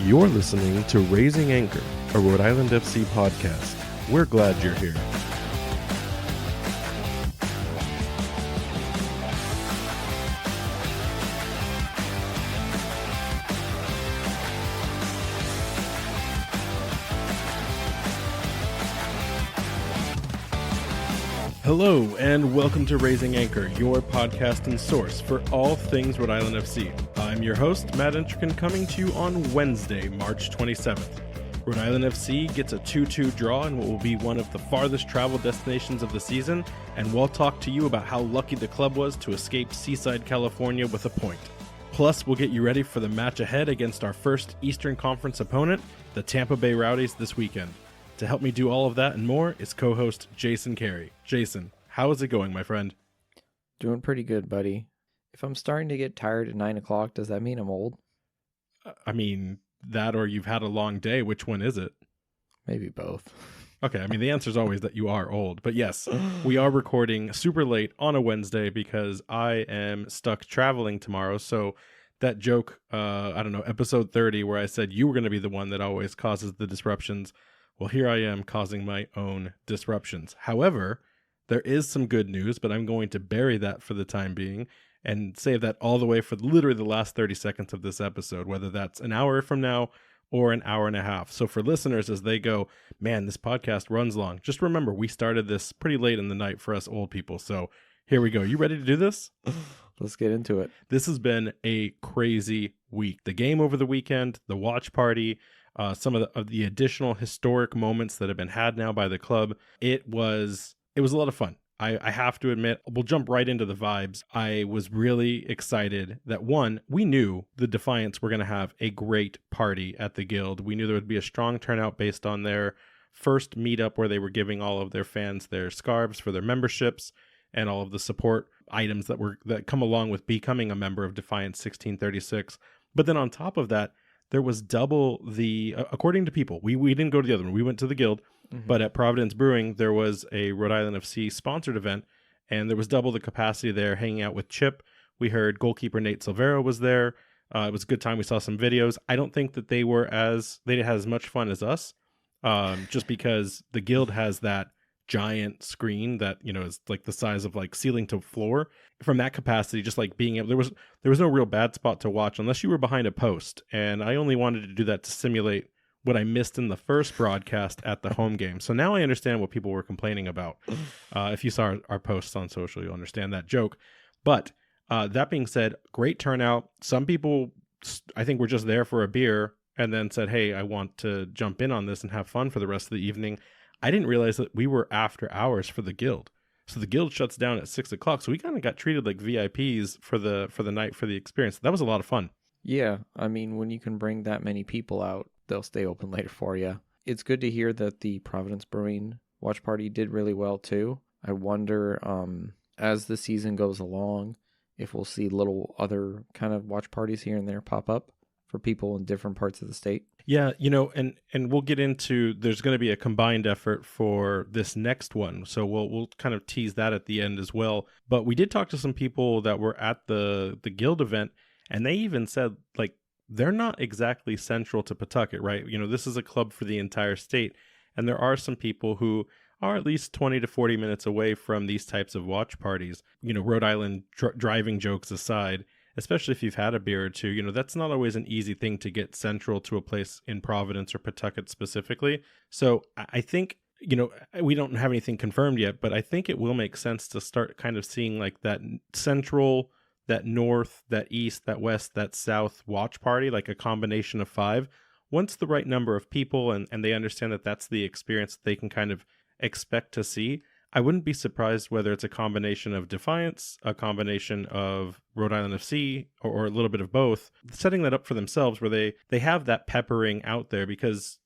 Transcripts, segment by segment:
You're listening to Raising Anchor, a Rhode Island FC podcast. We're glad you're here. Hello, and welcome to Raising Anchor, your podcast and source for all things Rhode Island FC. I'm your host, Matt Intrican, coming to you on Wednesday, March 27th. Rhode Island FC gets a 2-2 draw in what will be one of the farthest travel destinations of the season, and we'll talk to you about how lucky the club was to escape Seaside, California with a point. Plus, we'll get you ready for the match ahead against our first Eastern Conference opponent, the Tampa Bay Rowdies, this weekend. To help me do all of that and more is co-host Jason Carey. Jason, how is it going, my friend? Doing pretty good, buddy. If I'm starting to get tired at 9 o'clock, does that mean I'm old? I mean, that or you've had a long day. Which one is it? Maybe both. Okay, I mean, the answer is always that you are old. But yes, we are recording super late on a Wednesday because I am stuck traveling tomorrow. So that joke, episode 30, where I said you were going to be the one that always causes the disruptions. Well, here I am causing my own disruptions. However, there is some good news, but I'm going to bury that for the time being and save that all the way for literally the last 30 seconds of this episode, whether that's an hour from now or an hour and a half. So for listeners, as they go, man, this podcast runs long. Just remember, we started this pretty late in the night for us old people. So here we go. You ready to do this? Let's get into it. This has been a crazy week. The game over the weekend, the watch party, some of the additional historic moments that have been had now by the club. It was a lot of fun. I have to admit, we'll jump right into the vibes. I was really excited that, one, we knew the Defiants were going to have a great party at the Guild. We knew there would be a strong turnout based on their first meetup where they were giving all of their fans their scarves for their memberships and all of the support items that come along with becoming a member of Defiant 1636. But then on top of that, there was double the, according to people, we didn't go to the other one, we went to the Guild, but at Providence Brewing, there was a Rhode Island FC sponsored event, and there was double the capacity there, hanging out with Chip. We heard goalkeeper Nate Silvera was there. It was a good time. We saw some videos. I don't think that they had as much fun as us, just because the Guild has that giant screen that, is like the size of like ceiling to floor. From that capacity, just like being able, there was no real bad spot to watch unless you were behind a post, and I only wanted to do that to simulate what I missed in the first broadcast at the home game. So now I understand what people were complaining about. If you saw our posts on social, you'll understand that joke. But that being said, great turnout. Some people, I think, were just there for a beer and then said, hey, I want to jump in on this and have fun for the rest of the evening. I didn't realize that we were after hours for the Guild. So the Guild shuts down at 6 o'clock. So we kind of got treated like VIPs for the night, for the experience. That was a lot of fun. Yeah, I mean, when you can bring that many people out, they'll stay open later for you. It's good to hear that the Providence Brewing watch party did really well too. I wonder, as the season goes along, if we'll see little other kind of watch parties here and there pop up for people in different parts of the state. Yeah, and we'll get into, there's going to be a combined effort for this next one. So we'll kind of tease that at the end as well. But we did talk to some people that were at the Guild event, and they even said, like, they're not exactly central to Pawtucket, right? This is a club for the entire state. And there are some people who are at least 20 to 40 minutes away from these types of watch parties. Rhode Island driving jokes aside, especially if you've had a beer or two, that's not always an easy thing to get central to a place in Providence or Pawtucket specifically. So I think, we don't have anything confirmed yet, but I think it will make sense to start kind of seeing like that central, that north, that east, that west, that south watch party, like a combination of 5. Once the right number of people and they understand that that's the experience that they can kind of expect to see, I wouldn't be surprised whether it's a combination of Defiance, a combination of Rhode Island FC, or a little bit of both, setting that up for themselves where they have that peppering out there because,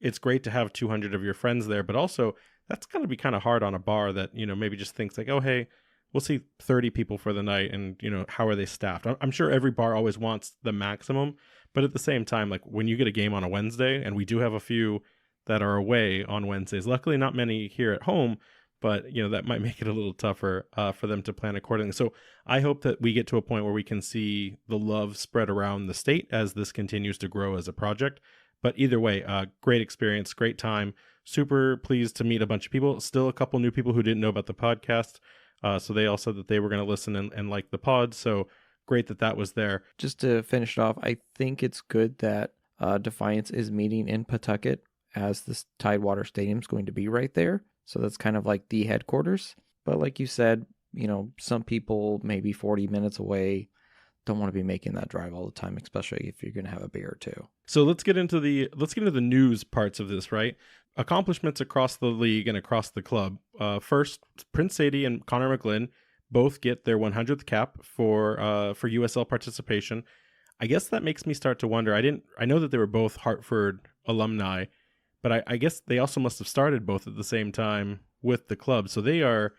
it's great to have 200 of your friends there, but also that's going to be kind of hard on a bar that, maybe just thinks like, oh, hey, we'll see 30 people for the night and, how are they staffed? I'm sure every bar always wants the maximum, but at the same time, like when you get a game on a Wednesday, and we do have a few that are away on Wednesdays, luckily not many here at home, but that might make it a little tougher for them to plan accordingly. So I hope that we get to a point where we can see the love spread around the state as this continues to grow as a project. But either way, great experience, great time. Super pleased to meet a bunch of people. Still a couple new people who didn't know about the podcast. So they all said that they were going to listen and like the pod. So great that was there. Just to finish it off, I think it's good that Defiance is meeting in Pawtucket, as this Tidewater Stadium is going to be right there. So that's kind of like the headquarters. But like you said, some people maybe 40 minutes away don't want to be making that drive all the time, especially if you're going to have a beer or two. So let's get into the news parts of this, right? Accomplishments across the league and across the club. First, Prince Sadie and Connor McGlynn both get their 100th cap for USL participation. I guess that makes me start to wonder. I know that they were both Hartford alumni, but I guess they also must have started both at the same time with the club. So they're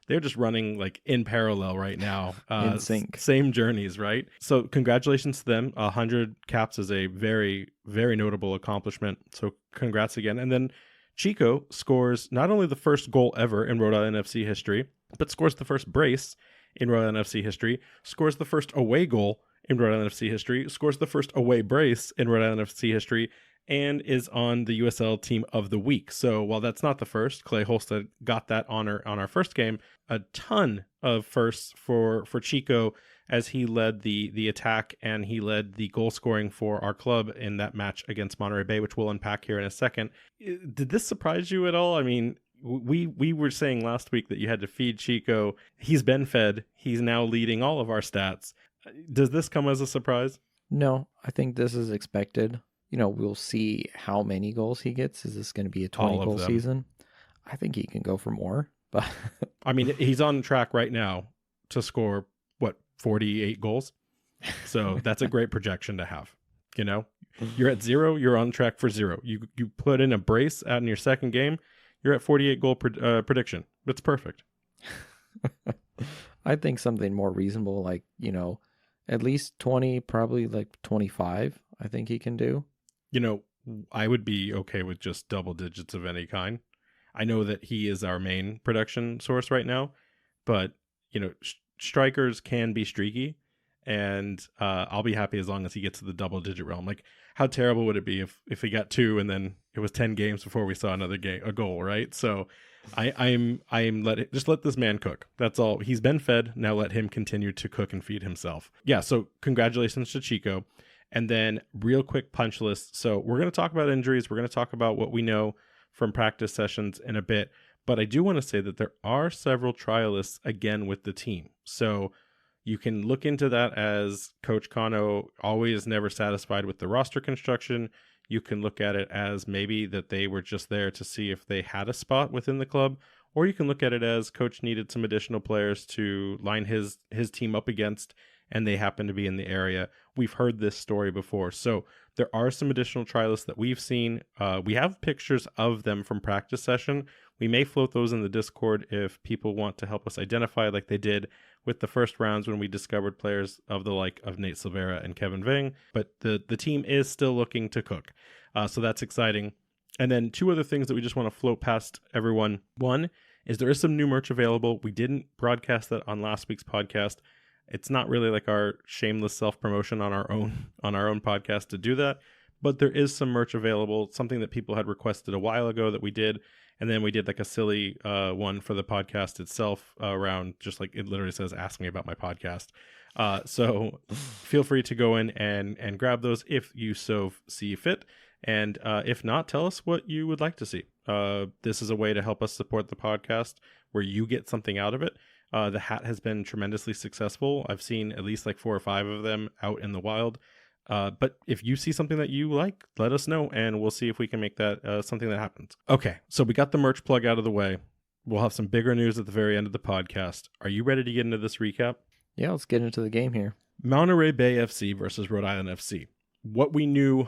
just running like in parallel right now. In sync. Same journeys, right? So congratulations to them. 100 caps is a very, very notable accomplishment. So congrats again. And then Chico scores not only the first goal ever in Rhode Island FC history, but scores the first brace in Rhode Island FC history, scores the first away goal in Rhode Island FC history, scores the first away brace in Rhode Island FC history, and is on the USL Team of the Week. So while that's not the first, Clay Holstead got that honor on our first game. A ton of firsts for Chico as he led the attack and he led the goal scoring for our club in that match against Monterey Bay, which we'll unpack here in a second. Did this surprise you at all? I mean, we were saying last week that you had to feed Chico. He's been fed. He's now leading all of our stats. Does this come as a surprise? No, I think this is expected. We'll see how many goals he gets. Is this going to be a 20-goal season? I think he can go for more. But I mean, he's on track right now to score, 48 goals? So that's a great projection to have. You're at 0, you're on track for 0. You put in a brace out in your second game, you're at 48 goal prediction. That's perfect. I think something more reasonable, like, at least 20, probably like 25, I think he can do. I would be okay with just double digits of any kind. I know that he is our main production source right now, but, strikers can be streaky, and I'll be happy as long as he gets to the double digit realm. Like, how terrible would it be if he got 2 and then it was 10 games before we saw a goal, right? So I'm let this man cook. That's all. He's been fed. Now let him continue to cook and feed himself. Yeah. So congratulations to Chico. And then real quick punch list. So we're going to talk about injuries. We're going to talk about what we know from practice sessions in a bit. But I do want to say that there are several trialists again with the team. So you can look into that as Coach Kano always never satisfied with the roster construction. You can look at it as maybe that they were just there to see if they had a spot within the club. Or you can look at it as Coach needed some additional players to line his team up against, and they happen to be in the area. We've heard this story before. So there are some additional trialists that we've seen. We have pictures of them from practice session. We may float those in the Discord if people want to help us identify, like they did with the first rounds when we discovered players of the like of Nate Silvera and Kevin Ving. But the team is still looking to cook. So that's exciting. And then 2 other things that we just want to float past everyone. One is there is some new merch available. We didn't broadcast that on last week's podcast. It's not really like our shameless self-promotion on our own podcast to do that, but there is some merch available, something that people had requested a while ago that we did, and then we did like a silly one for the podcast itself around just like it literally says, ask me about my podcast. So feel free to go in and grab those if you so see fit. And if not, tell us what you would like to see. This is a way to help us support the podcast where you get something out of it. The hat has been tremendously successful. I've seen at least like 4 or 5 of them out in the wild. But if you see something that you like, let us know and we'll see if we can make that something that happens. Okay, so we got the merch plug out of the way. We'll have some bigger news at the very end of the podcast. Are you ready to get into this recap? Yeah, let's get into the game here. Monterey Bay FC versus Rhode Island FC. What we knew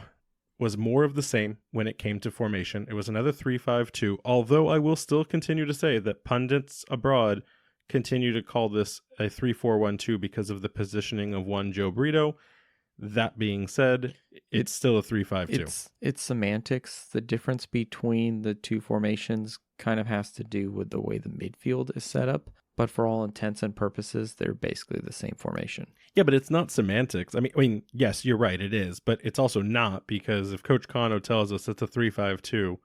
was more of the same when it came to formation. It was another 3-5-2, although I will still continue to say that pundits abroad continue to call this a 3-4-1-2 because of the positioning of one Joe Brito. That being said, it's still a 3-5-2. It's semantics. The difference between the two formations kind of has to do with the way the midfield is set up. But for all intents and purposes, they're basically the same formation. Yeah, but it's not semantics. I mean, yes, you're right, it is, but it's also not, because if Coach Kano tells us it's a 3-5-2,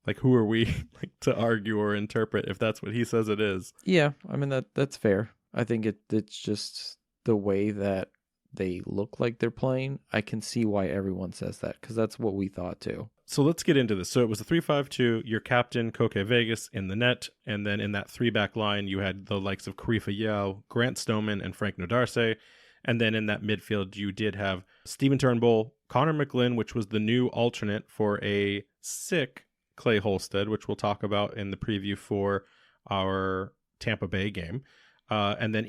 like, who are we like to argue or interpret if that's what he says it is? Yeah, I mean that's fair. I think it's just the way that they look like they're playing. I can see why everyone says that, because that's what we thought too. So let's get into this. So it was a 3-5-2, your captain, Koke Vegas, in the net, and then in that three-back line, you had the likes of Karifa Yao, Grant Stoneman, and Frank Nodarse. And then in that midfield, you did have Steven Turnbull, Connor McGlynn, which was the new alternate for a sick Clay Holstead, which we'll talk about in the preview for our Tampa Bay game. And then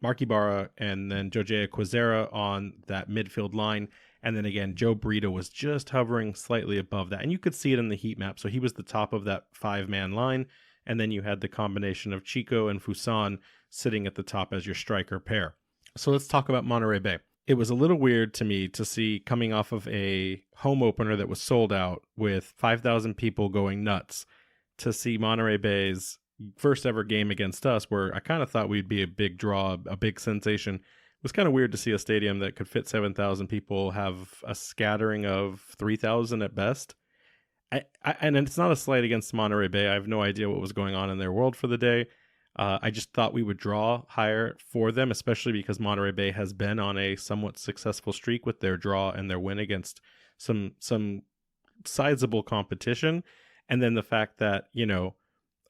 Mark Ibarra, and then Jojea Quezera on that midfield line. And then again, Joe Brito was just hovering slightly above that. And you could see it in the heat map. So he was the top of that 5-man line. And then you had the combination of Chico and Fuson sitting at the top as your striker pair. So let's talk about Monterey Bay. It was a little weird to me to see, coming off of a home opener that was sold out with 5,000 people going nuts, to see Monterey Bay's first ever game against us, where I kind of thought we'd be a big draw, a big sensation. It was kind of weird to see a stadium that could fit 7,000 people have a scattering of 3,000 at best. And it's not a slight against Monterey Bay. I have no idea what was going on in their world for the day. I just thought we would draw higher for them, especially because Monterey Bay has been on a somewhat successful streak with their draw and their win against some sizable competition. And then the fact that, you know,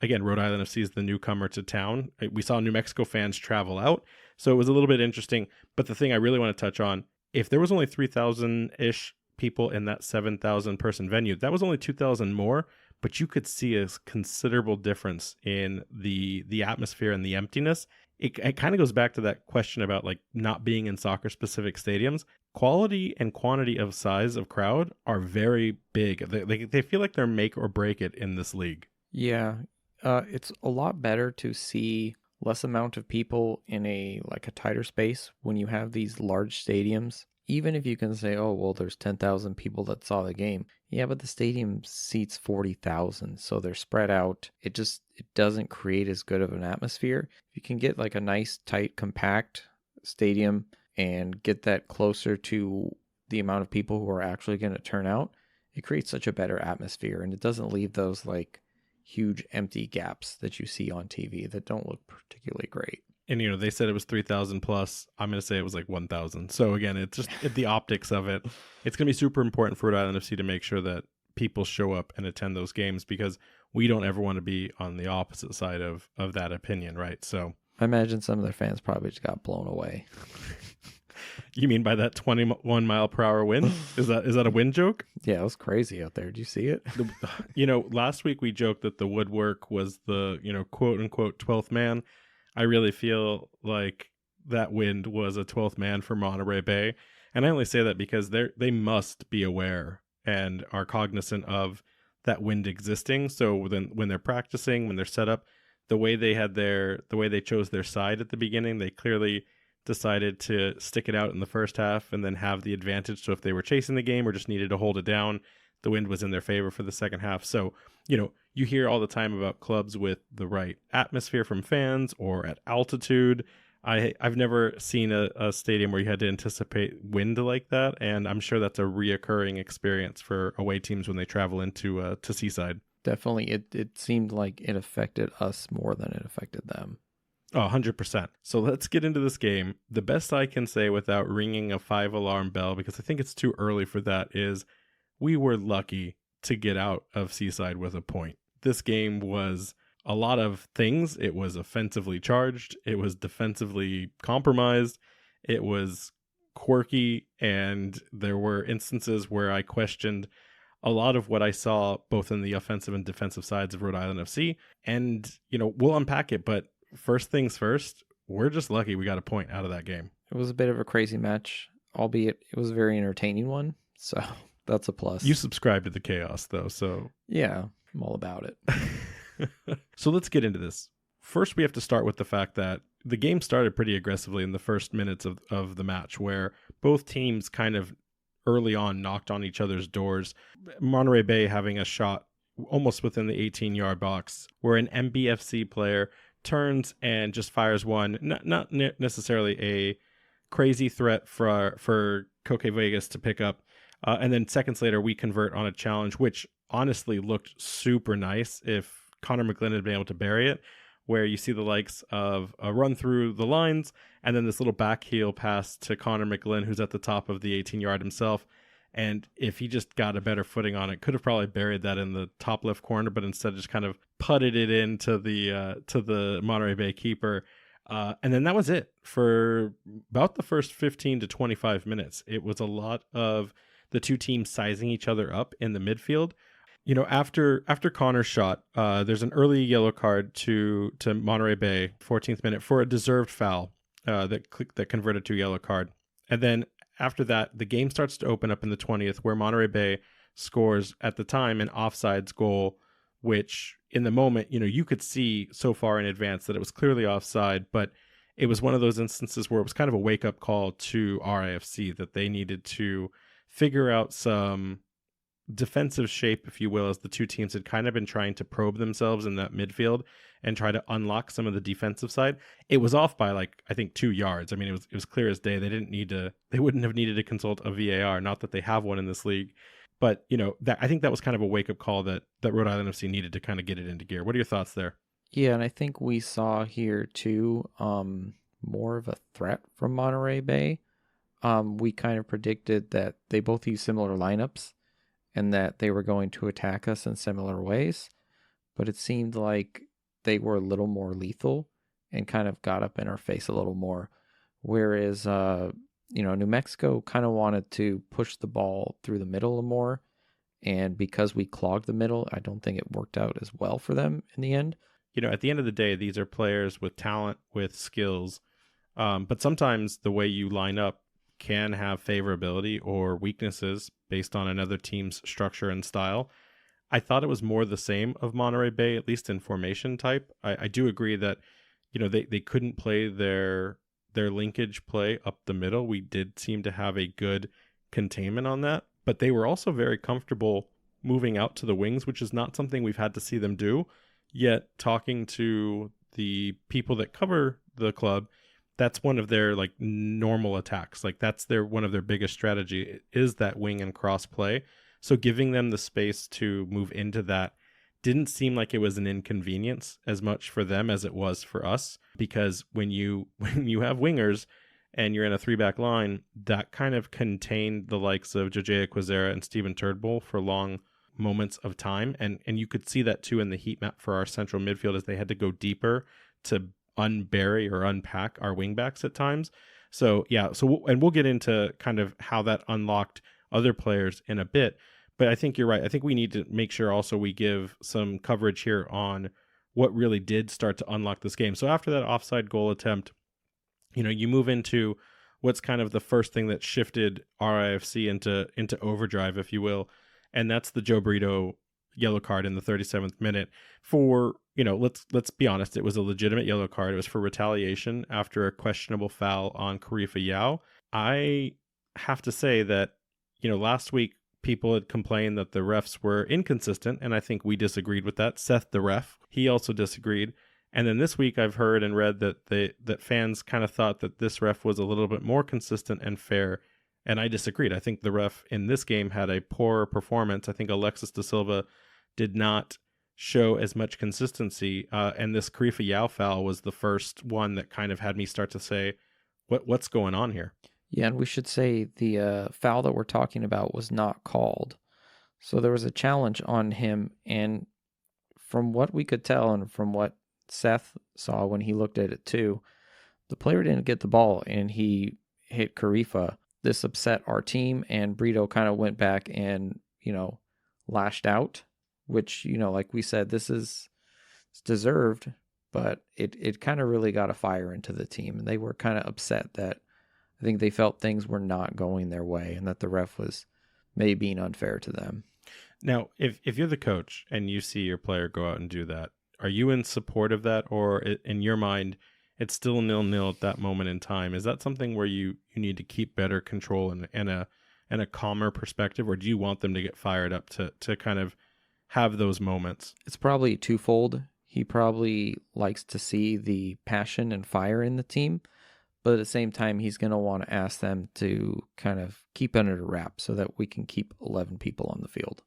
again, Rhode Island FC is the newcomer to town. We saw New Mexico fans travel out, so it was a little bit interesting. But the thing I really want to touch on, if there was only 3,000-ish people in that 7,000 person venue, that was only 2,000 more, but you could see a considerable difference in the atmosphere and the emptiness. It kind of goes back to that question about like not being in soccer specific stadiums. Quality and quantity of size of crowd are very big. They feel like they're make or break it in this league. Yeah. It's a lot better to see less amount of people in a tighter space when you have these large stadiums. Even if you can say, oh, well, there's 10,000 people that saw the game. Yeah, but the stadium seats 40,000, so they're spread out. It doesn't create as good of an atmosphere. If you can get like a nice, tight, compact stadium and get that closer to the amount of people who are actually going to turn out, it creates such a better atmosphere, and it doesn't leave those like huge empty gaps that you see on TV that don't look particularly great. And, you know, they said it was 3,000 plus. I'm going to say it was like 1,000. So, again, it's just the optics of it. It's going to be super important for Rhode Island FC to make sure that people show up and attend those games, because we don't ever want to be on the opposite side of that opinion, right? So I imagine some of their fans probably just got blown away. You mean by that 21 mile per hour wind? Is that a wind joke? Yeah, it was crazy out there. Did you see it? You know, last week we joked that the woodwork was the, you know, quote unquote 12th man. I really feel like that wind was a 12th man for Monterey Bay. And I only say that because they must be aware and are cognizant of that wind existing. So then when they're practicing, when they're set up, the way they chose their side at the beginning, they clearly decided to stick it out in the first half and then have the advantage. So if they were chasing the game or just needed to hold it down, the wind was in their favor for the second half. So, you know, you hear all the time about clubs with the right atmosphere from fans or at altitude. I've never seen a stadium where you had to anticipate wind like that, and I'm sure that's a reoccurring experience for away teams when they travel into to Seaside. Definitely, it seemed like it affected us more than it affected them. Oh, 100%. So let's get into this game. The best I can say without ringing a 5-alarm bell, because I think it's too early for that, is we were lucky to get out of Seaside with a point. This game was a lot of things. It was offensively charged. It was defensively compromised. It was quirky. And there were instances where I questioned a lot of what I saw both in the offensive and defensive sides of Rhode Island FC. And, you know, we'll unpack it. But first things first, we're just lucky we got a point out of that game. It was a bit of a crazy match, albeit it was a very entertaining one. So that's a plus. You subscribe to the chaos, though, so... Yeah, I'm all about it. So let's get into this. First, we have to start with the fact that the game started pretty aggressively in the first minutes of the match, where both teams kind of early on knocked on each other's doors. Monterey Bay having a shot almost within the 18-yard box where an MBFC player turns and just fires one, not necessarily a crazy threat for Coque Vegas to pick up. And then seconds later, we convert on a challenge, which honestly looked super nice if Connor McGlynn had been able to bury it, where you see the likes of a run through the lines and then this little back heel pass to Connor McGlynn, who's at the top of the 18-yard himself. And if he just got a better footing on it, could have probably buried that in the top left corner, but instead just kind of putted it into the Monterey Bay keeper. And then that was it for about the first 15 to 25 minutes. It was a lot of the two teams sizing each other up in the midfield. You know, after Connor's shot, there's an early yellow card to Monterey Bay, 14th minute, for a deserved foul that converted to a yellow card. And then after that, the game starts to open up in the 20th, where Monterey Bay scores at the time an offsides goal, which in the moment, you know, you could see so far in advance that it was clearly offside, but it was one of those instances where it was kind of a wake-up call to RIFC that they needed to figure out some defensive shape, if you will, as the two teams had kind of been trying to probe themselves in that midfield and try to unlock some of the defensive side. It was off by I think 2 yards. I mean, it was clear as day. They wouldn't have needed to consult a VAR, not that they have one in this league. But, you know, I think that was kind of a wake-up call that Rhode Island FC needed to kind of get it into gear. What are your thoughts there? Yeah, and I think we saw here too more of a threat from Monterey Bay. We kind of predicted that they both use similar lineups and that they were going to attack us in similar ways, but it seemed like they were a little more lethal and kind of got up in our face a little more. Whereas, New Mexico kind of wanted to push the ball through the middle more, and because we clogged the middle, I don't think it worked out as well for them in the end. You know, at the end of the day, these are players with talent, with skills, but sometimes the way you line up can have favorability or weaknesses based on another team's structure and style. I thought it was more the same of Monterey Bay, at least in formation type. I do agree that, you know, they couldn't play their linkage play up the middle. We did seem to have a good containment on that, but they were also very comfortable moving out to the wings, which is not something we've had to see them do. Yet talking to the people that cover the club, that's one of their normal attacks. That's one of their biggest strategy is that wing and cross play. So giving them the space to move into that didn't seem like it was an inconvenience as much for them as it was for us, because when you have wingers and you're in a 3-back line, that kind of contained the likes of Jojea Quazera and Steven Turdbull for long moments of time. And you could see that too in the heat map for our central midfield, as they had to go deeper to unbury or unpack our wingbacks at times. So yeah, we'll get into kind of how that unlocked other players in a bit, but I think you're right. I think we need to make sure also we give some coverage here on what really did start to unlock this game. So after that offside goal attempt, you know, you move into what's kind of the first thing that shifted RIFC into overdrive, if you will, and that's the Joe Brito yellow card in the 37th minute for, you know, let's be honest, it was a legitimate yellow card. It was for retaliation after a questionable foul on Karifa Yao. I have to say that, you know, last week people had complained that the refs were inconsistent, and I think we disagreed with that. Seth, the ref, he also disagreed. And then this week I've heard and read that fans kind of thought that this ref was a little bit more consistent and fair, and I disagreed. I think the ref in this game had a poor performance. I think Alexis De Silva did not show as much consistency, and this Karifa Yao foul was the first one that kind of had me start to say, what's going on here? Yeah, and we should say the foul that we're talking about was not called. So there was a challenge on him, and from what we could tell and from what Seth saw when he looked at it too, the player didn't get the ball and he hit Karifa. This upset our team, and Brito kind of went back and, you know, lashed out, which, you know, like we said, it's deserved, but it kind of really got a fire into the team, and they were kind of upset that I think they felt things were not going their way and that the ref was maybe being unfair to them. Now, if you're the coach and you see your player go out and do that, are you in support of that, or in your mind, it's still 0-0 at that moment in time. Is that something where you need to keep better control and a calmer perspective, or do you want them to get fired up to kind of have those moments? It's probably twofold. He probably likes to see the passion and fire in the team, but at the same time, he's going to want to ask them to kind of keep under the wrap so that we can keep 11 people on the field.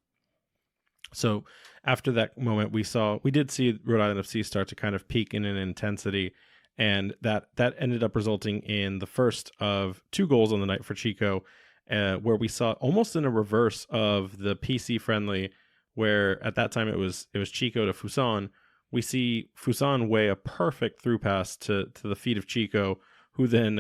So after that moment, we did see Rhode Island FC start to kind of peak in an intensity, and that ended up resulting in the first of 2 goals on the night for Chico, where we saw almost in a reverse of the PC friendly, where at that time it was Chico to Fuson. We see Fuson weigh a perfect through pass to the feet of Chico, who then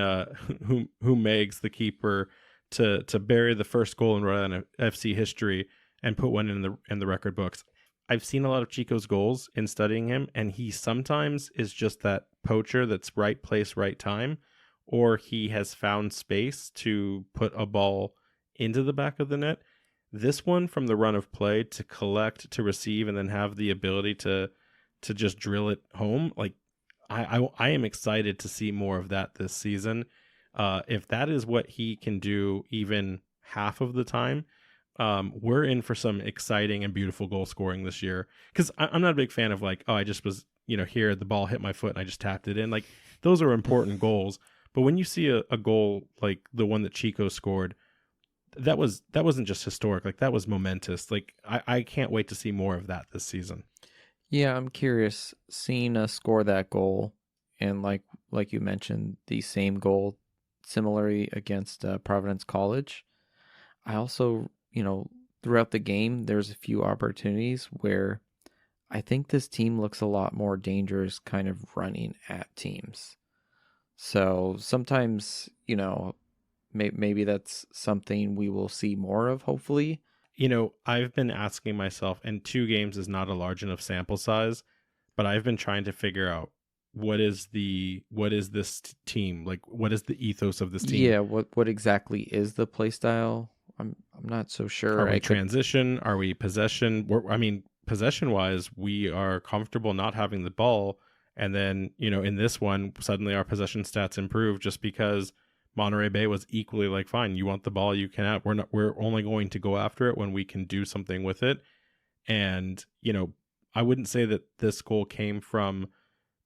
who megs the keeper to bury the first goal in Rhode Island FC history and put one in the record books. I've seen a lot of Chico's goals in studying him, and he sometimes is just that poacher that's right place, right time, or he has found space to put a ball into the back of the net. This one, from the run of play to collect, to receive, and then have the ability to just drill it home, like I am excited to see more of that this season. If that is what he can do even half of the time, we're in for some exciting and beautiful goal scoring this year. Because I'm not a big fan of like, oh, I just was, here, the ball hit my foot and I just tapped it in. Like, those are important goals. But when you see a goal like the one that Chico scored, that wasn't just historic. Like, that was momentous. Like, I can't wait to see more of that this season. Yeah, I'm curious, seeing us score that goal, and like you mentioned, the same goal similarly against Providence College. I also, throughout the game, there's a few opportunities where I think this team looks a lot more dangerous kind of running at teams. So sometimes, maybe that's something we will see more of, hopefully. I've been asking myself, and 2 games is not a large enough sample size, but I've been trying to figure out what is this team? Like, what is the ethos of this team? Yeah, what exactly is the play style? I'm not so sure. Are we transition? Are we possession? Possession-wise, we are comfortable not having the ball, and then, in this one, suddenly our possession stats improve just because Monterey Bay was equally like, fine, you want the ball, you can have. We're only going to go after it when we can do something with it. And, I wouldn't say that this goal came from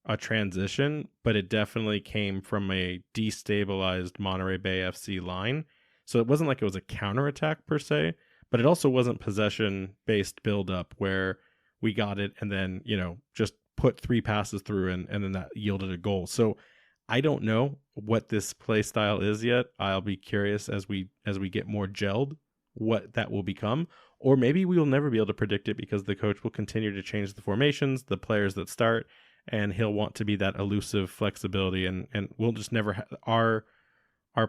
a transition, but it definitely came from a destabilized Monterey Bay FC line. So it wasn't like it was a counterattack per se, but it also wasn't possession-based build-up where we got it and then, just put 3 passes through and then that yielded a goal. So I don't know what this play style is yet. I'll be curious as we get more gelled what that will become. Or maybe we will never be able to predict it because the coach will continue to change the formations, the players that start, and he'll want to be that elusive flexibility, and we'll just never our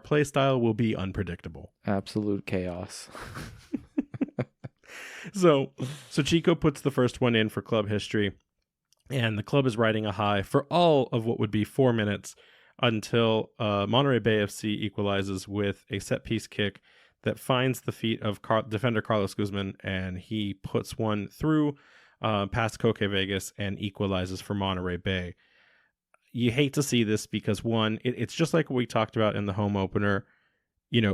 play style will be unpredictable. Absolute chaos. So Chico puts the first one in for club history, and the club is riding a high for all of what would be 4 minutes until Monterey Bay FC equalizes with a set-piece kick that finds the feet of defender Carlos Guzman, and he puts one through past Coque Vegas and equalizes for Monterey Bay. You hate to see this because, one, it's just like what we talked about in the home opener.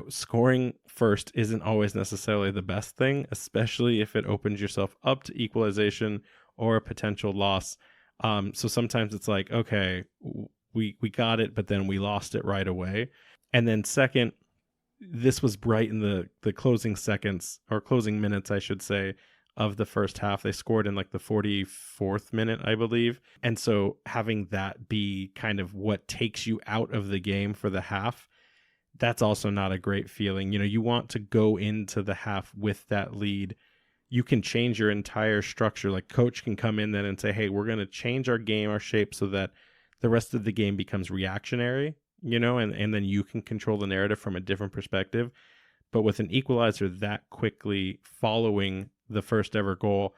Scoring first isn't always necessarily the best thing, especially if it opens yourself up to equalization or a potential loss. So sometimes it's like, okay, we got it, but then we lost it right away. And then second, this was right in the closing seconds, or closing minutes, I should say, of the first half. They scored in like the 44th minute, I believe. And so having that be kind of what takes you out of the game for the half, that's also not a great feeling. You want to go into the half with that lead. You can change your entire structure. Like, coach can come in then and say, hey, we're going to change our game, our shape, so that the rest of the game becomes reactionary, and then you can control the narrative from a different perspective. But with an equalizer that quickly following the first ever goal,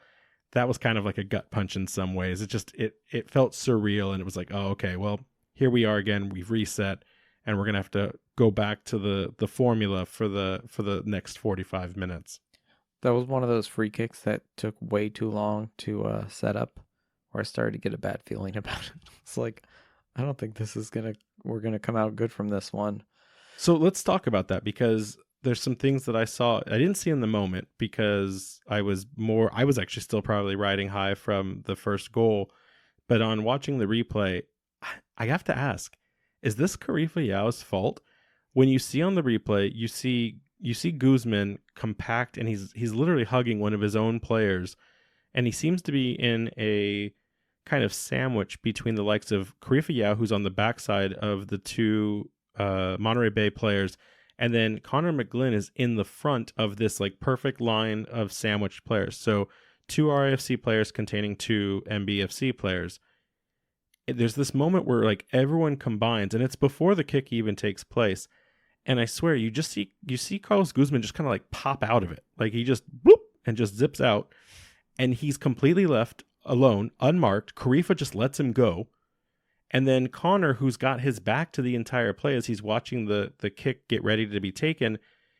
that was kind of like a gut punch in some ways. It felt surreal, and it was like, oh, okay, well, here we are again. We've reset, and we're going to have to go back to the formula for the next 45 minutes. That was one of those free kicks that took way too long to set up, where I started to get a bad feeling about it. It's like, I don't think we're gonna come out good from this one. So let's talk about that, because there's some things that I saw I didn't see in the moment, because I was actually still probably riding high from the first goal. But on watching the replay, I have to ask, is this Karifa Yao's fault? When you see on the replay, you see Guzman compact, and he's literally hugging one of his own players, and he seems to be in a kind of sandwich between the likes of Karifa Yao, who's on the backside of the two Monterey Bay players, and then Connor McGlynn is in the front of this like perfect line of sandwich players. So two RIFC players containing two MBFC players. There's this moment where like everyone combines, and it's before the kick even takes place. And I swear, you see Carlos Guzman just kind of like pop out of it, like he just bloop and just zips out, and he's completely left alone, unmarked. Karifa just lets him go, and then Connor, who's got his back to the entire play as he's watching the kick get ready to be taken,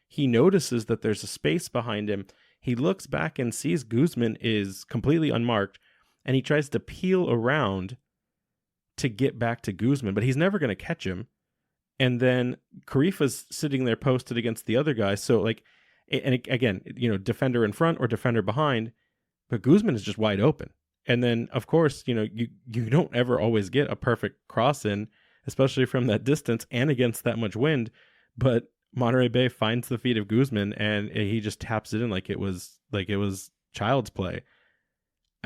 he notices that there's a space behind him. He looks back and sees Guzman is completely unmarked, and he tries to peel around to get back to Guzman, but he's never going to catch him. And then Karifa's sitting there posted against the other guy. So like, and again, defender in front or defender behind, but Guzman is just wide open. And then of course, you don't ever always get a perfect cross in, especially from that distance and against that much wind. But Monterey Bay finds the feet of Guzman, and he just taps it in like it was child's play.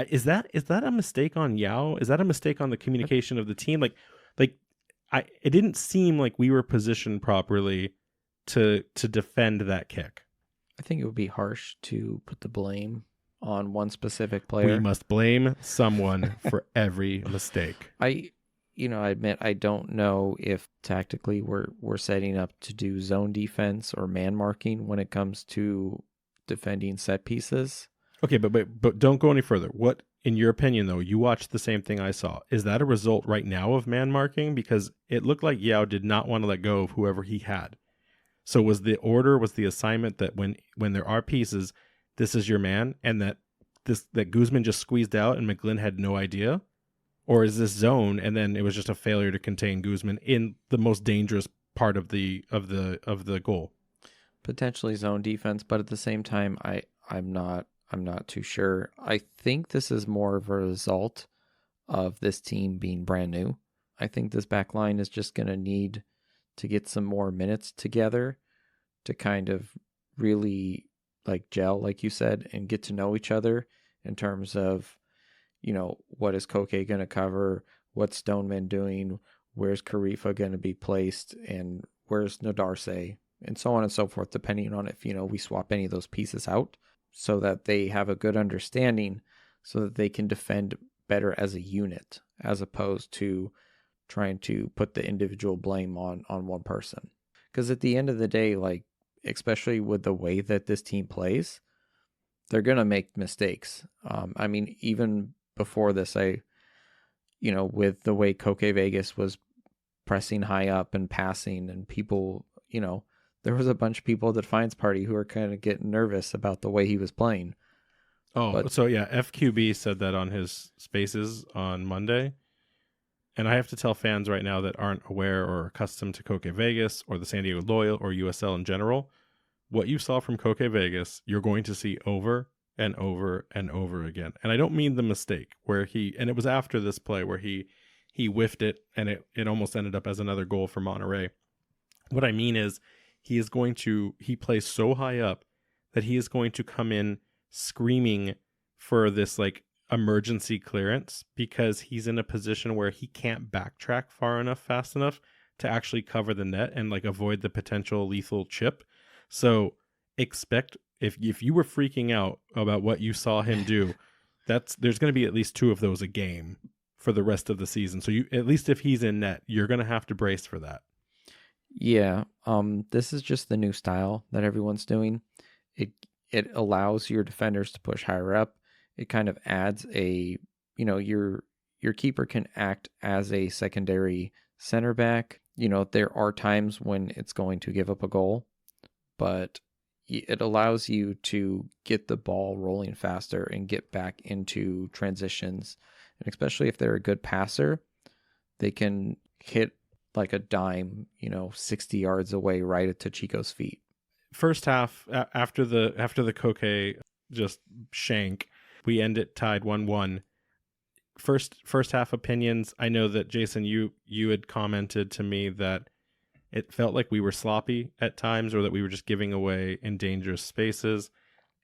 Is that a mistake on Yao? Is that a mistake on the communication of the team? It didn't seem like we were positioned properly to defend that kick. I think it would be harsh to put the blame on one specific player. We must blame someone for every mistake. I admit I don't know if tactically we're setting up to do zone defense or man marking when it comes to defending set pieces. Okay, but don't go any further. What, in your opinion, though, you watched the same thing I saw. Is that a result right now of man marking? Because it looked like Yao did not want to let go of whoever he had. So was the assignment that when there are pieces, this is your man, and that Guzman just squeezed out and McGlynn had no idea? Or is this zone, and then it was just a failure to contain Guzman in the most dangerous part of the goal? Potentially zone defense, but at the same time, I'm not too sure. I think this is more of a result of this team being brand new. I think this back line is just going to need to get some more minutes together to kind of really like gel, like you said, and get to know each other in terms of, what is Koke going to cover? What's Stoneman doing? Where's Karifa going to be placed? And where's Nadarse? And so on and so forth, depending on if, we swap any of those pieces out, so that they have a good understanding, so that they can defend better as a unit, as opposed to trying to put the individual blame on one person. Because at the end of the day, like, especially with the way that this team plays, they're going to make mistakes. Even before this, with the way Koke Vegas was pressing high up and passing, and people, there was a bunch of people at the Defiance party who were kind of getting nervous about the way he was playing. So yeah, FQB said that on his spaces on Monday. And I have to tell fans right now that aren't aware or accustomed to Koke Vegas or the San Diego Loyal or USL in general, what you saw from Koke Vegas, you're going to see over and over and over again. And I don't mean the mistake where and it was after this play where he whiffed it, and it almost ended up as another goal for Monterey. What I mean is, he plays so high up that he is going to come in screaming for this like emergency clearance, because he's in a position where he can't backtrack far enough, fast enough to actually cover the net and like avoid the potential lethal chip. So expect, if you were freaking out about what you saw him do, there's going to be at least 2 of those a game for the rest of the season. So at least if he's in net, you're going to have to brace for that. Yeah, this is just the new style that everyone's doing. It allows your defenders to push higher up. It kind of adds your keeper can act as a secondary center back. There are times when it's going to give up a goal, but it allows you to get the ball rolling faster and get back into transitions. And especially if they're a good passer, they can hit like a dime, 60 yards away right to Chico's feet. First half, after the Koke just shank, we end it tied 1-1. First half opinions. I know that Jason, you had commented to me that it felt like we were sloppy at times, or that we were just giving away in dangerous spaces.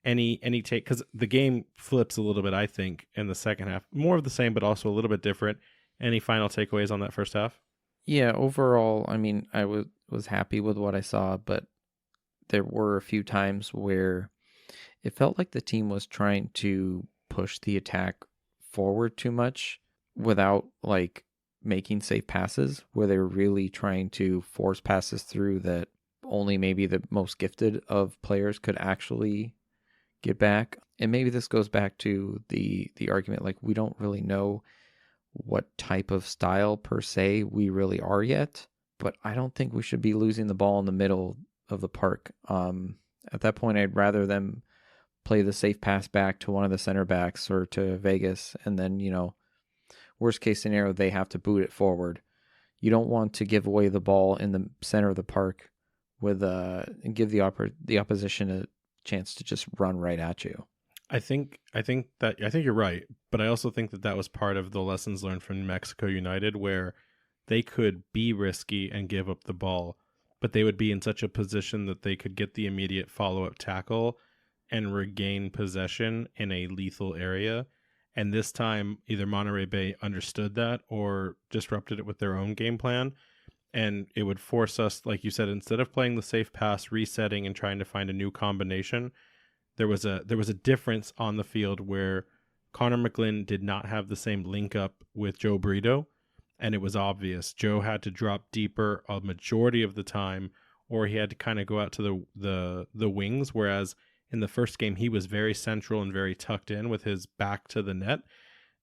Any take, because the game flips a little bit, I think, in the second half. More of the same, but also a little bit different. Any final takeaways on that first half? Yeah, overall, I mean, I was happy with what I saw, but there were a few times where it felt like the team was trying to push the attack forward too much without like making safe passes, where they were really trying to force passes through that only maybe the most gifted of players could actually get back. And maybe this goes back to the argument, like, we don't really know what type of style per se we really are yet, but I don't think we should be losing the ball in the middle of the park. At that point, I'd rather them play the safe pass back to one of the center backs or to Vegas, and then, worst case scenario, they have to boot it forward. You don't want to give away the ball in the center of the park with and give the opposition a chance to just run right at you. I think you're right, but I also think that was part of the lessons learned from New Mexico United, where they could be risky and give up the ball, but they would be in such a position that they could get the immediate follow-up tackle and regain possession in a lethal area. And this time, either Monterey Bay understood that or disrupted it with their own game plan. And it would force us, like you said, instead of playing the safe pass, resetting and trying to find a new combination, there was a difference on the field where Connor McGlynn did not have the same link up with Joe Brito. And it was obvious. Joe had to drop deeper a majority of the time, or he had to kind of go out to the wings, whereas in the first game, he was very central and very tucked in with his back to the net.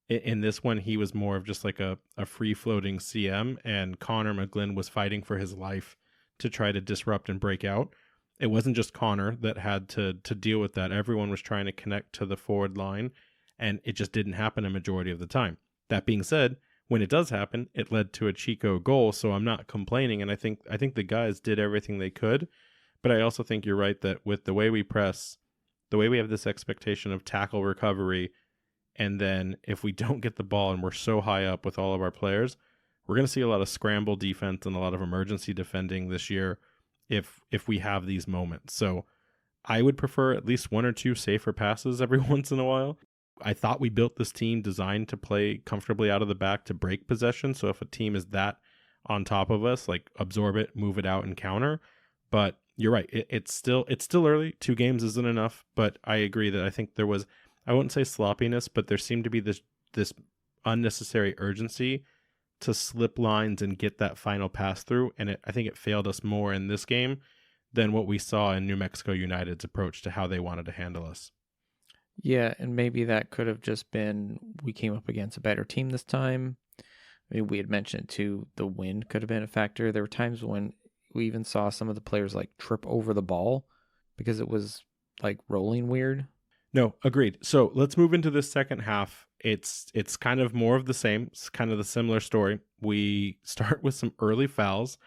In this one, he was more of just like a free-floating CM, and Connor McGlynn was fighting for his life to try to disrupt and break out. It wasn't just Connor that had to deal with that. Everyone was trying to connect to the forward line, and it just didn't happen a majority of the time. That being said, when it does happen, it led to a Chico goal, so I'm not complaining, and I think the guys did everything they could. But I also think you're right that with the way we press, the way we have this expectation of tackle recovery, and then if we don't get the ball and we're so high up with all of our players, we're going to see a lot of scramble defense and a lot of emergency defending this year if we have these moments. So I would prefer at least one or two safer passes every once in a while. I thought we built this team designed to play comfortably out of the back to break possession. So if a team is that on top of us, like, absorb it, move it out, and counter. But you're right. It's still early. 2 games isn't enough. But I agree that I think there was, I wouldn't say sloppiness, but there seemed to be this unnecessary urgency to slip lines and get that final pass through. And I think it failed us more in this game than what we saw in New Mexico United's approach to how they wanted to handle us. Yeah, and maybe that could have just been we came up against a better team this time. I mean, we had mentioned too, the wind could have been a factor. There were times when we even saw some of the players like trip over the ball because it was like rolling weird. No, agreed. So let's move into this second half. It's kind of more of the same. It's kind of the similar story. We start with some early fouls.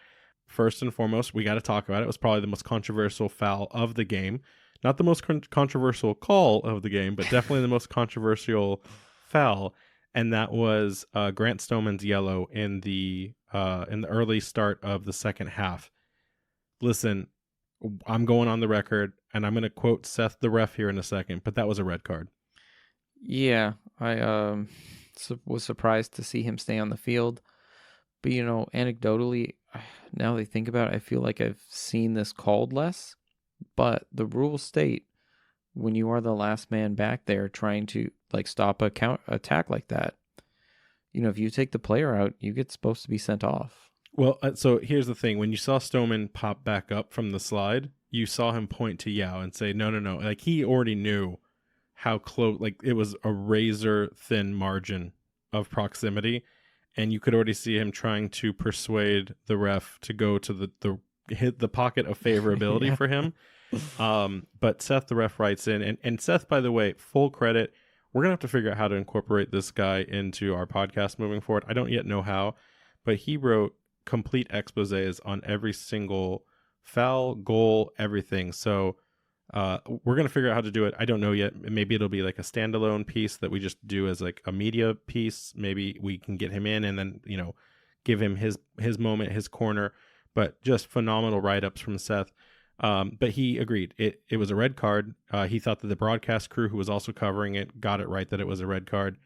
First and foremost, we got to talk about it. It was probably the most controversial foul of the game. Not the most controversial call of the game, but definitely the most controversial foul. And that was Grant Stoneman's yellow in the early start of the second half. Listen, I'm going on the record, and I'm going to quote Seth the ref here in a second, but that was a red card. Yeah, I was surprised to see him stay on the field. But, anecdotally, now that I think about it, I feel like I've seen this called less. But the rules state when you are the last man back there trying to like stop a counter attack like that, if you take the player out, you get supposed to be sent off. Well, so here's the thing. When you saw Stoneman pop back up from the slide, you saw him point to Yao and say, no. Like, he already knew how close, like, it was a razor thin margin of proximity. And you could already see him trying to persuade the ref to go to hit the pocket of favorability Yeah. for him. But Seth the ref writes in, and Seth, by the way, full credit. We're gonna have to figure out how to incorporate this guy into our podcast moving forward. I don't yet know how, but he wrote, complete exposés on every single foul, goal, everything. So we're going to figure out how to do it. I don't know yet. Maybe it'll be like a standalone piece that we just do as like a media piece. Maybe we can get him in and then, give him his moment, his corner. But just phenomenal write-ups from Seth. But he agreed. It was a red card. He thought that the broadcast crew who was also covering it got it right that it was a red card,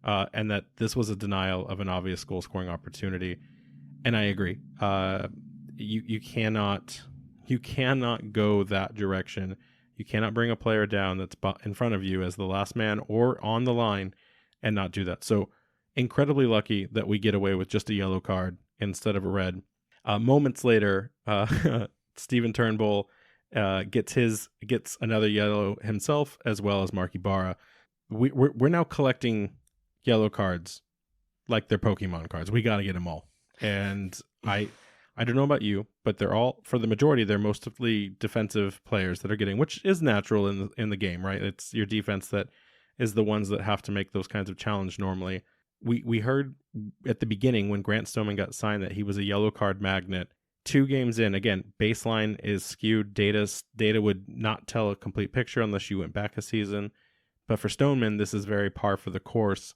and that this was a denial of an obvious goal-scoring opportunity. And I agree. You cannot go that direction. You cannot bring a player down that's in front of you as the last man or on the line and not do that. So incredibly lucky that we get away with just a yellow card instead of a red. Moments later, Steven Turnbull gets another yellow himself, as well as Mark Ibarra. We're now collecting yellow cards like they're Pokemon cards. We got to get them all. And I don't know about you, but they're all, for the majority, they're mostly defensive players that are getting, which is natural in the game, right? It's your defense that is the ones that have to make those kinds of challenge normally. We heard at the beginning when Grant Stoneman got signed that he was a yellow card magnet. 2 games in, again, baseline is skewed. Data would not tell a complete picture unless you went back a season. But for Stoneman, this is very par for the course.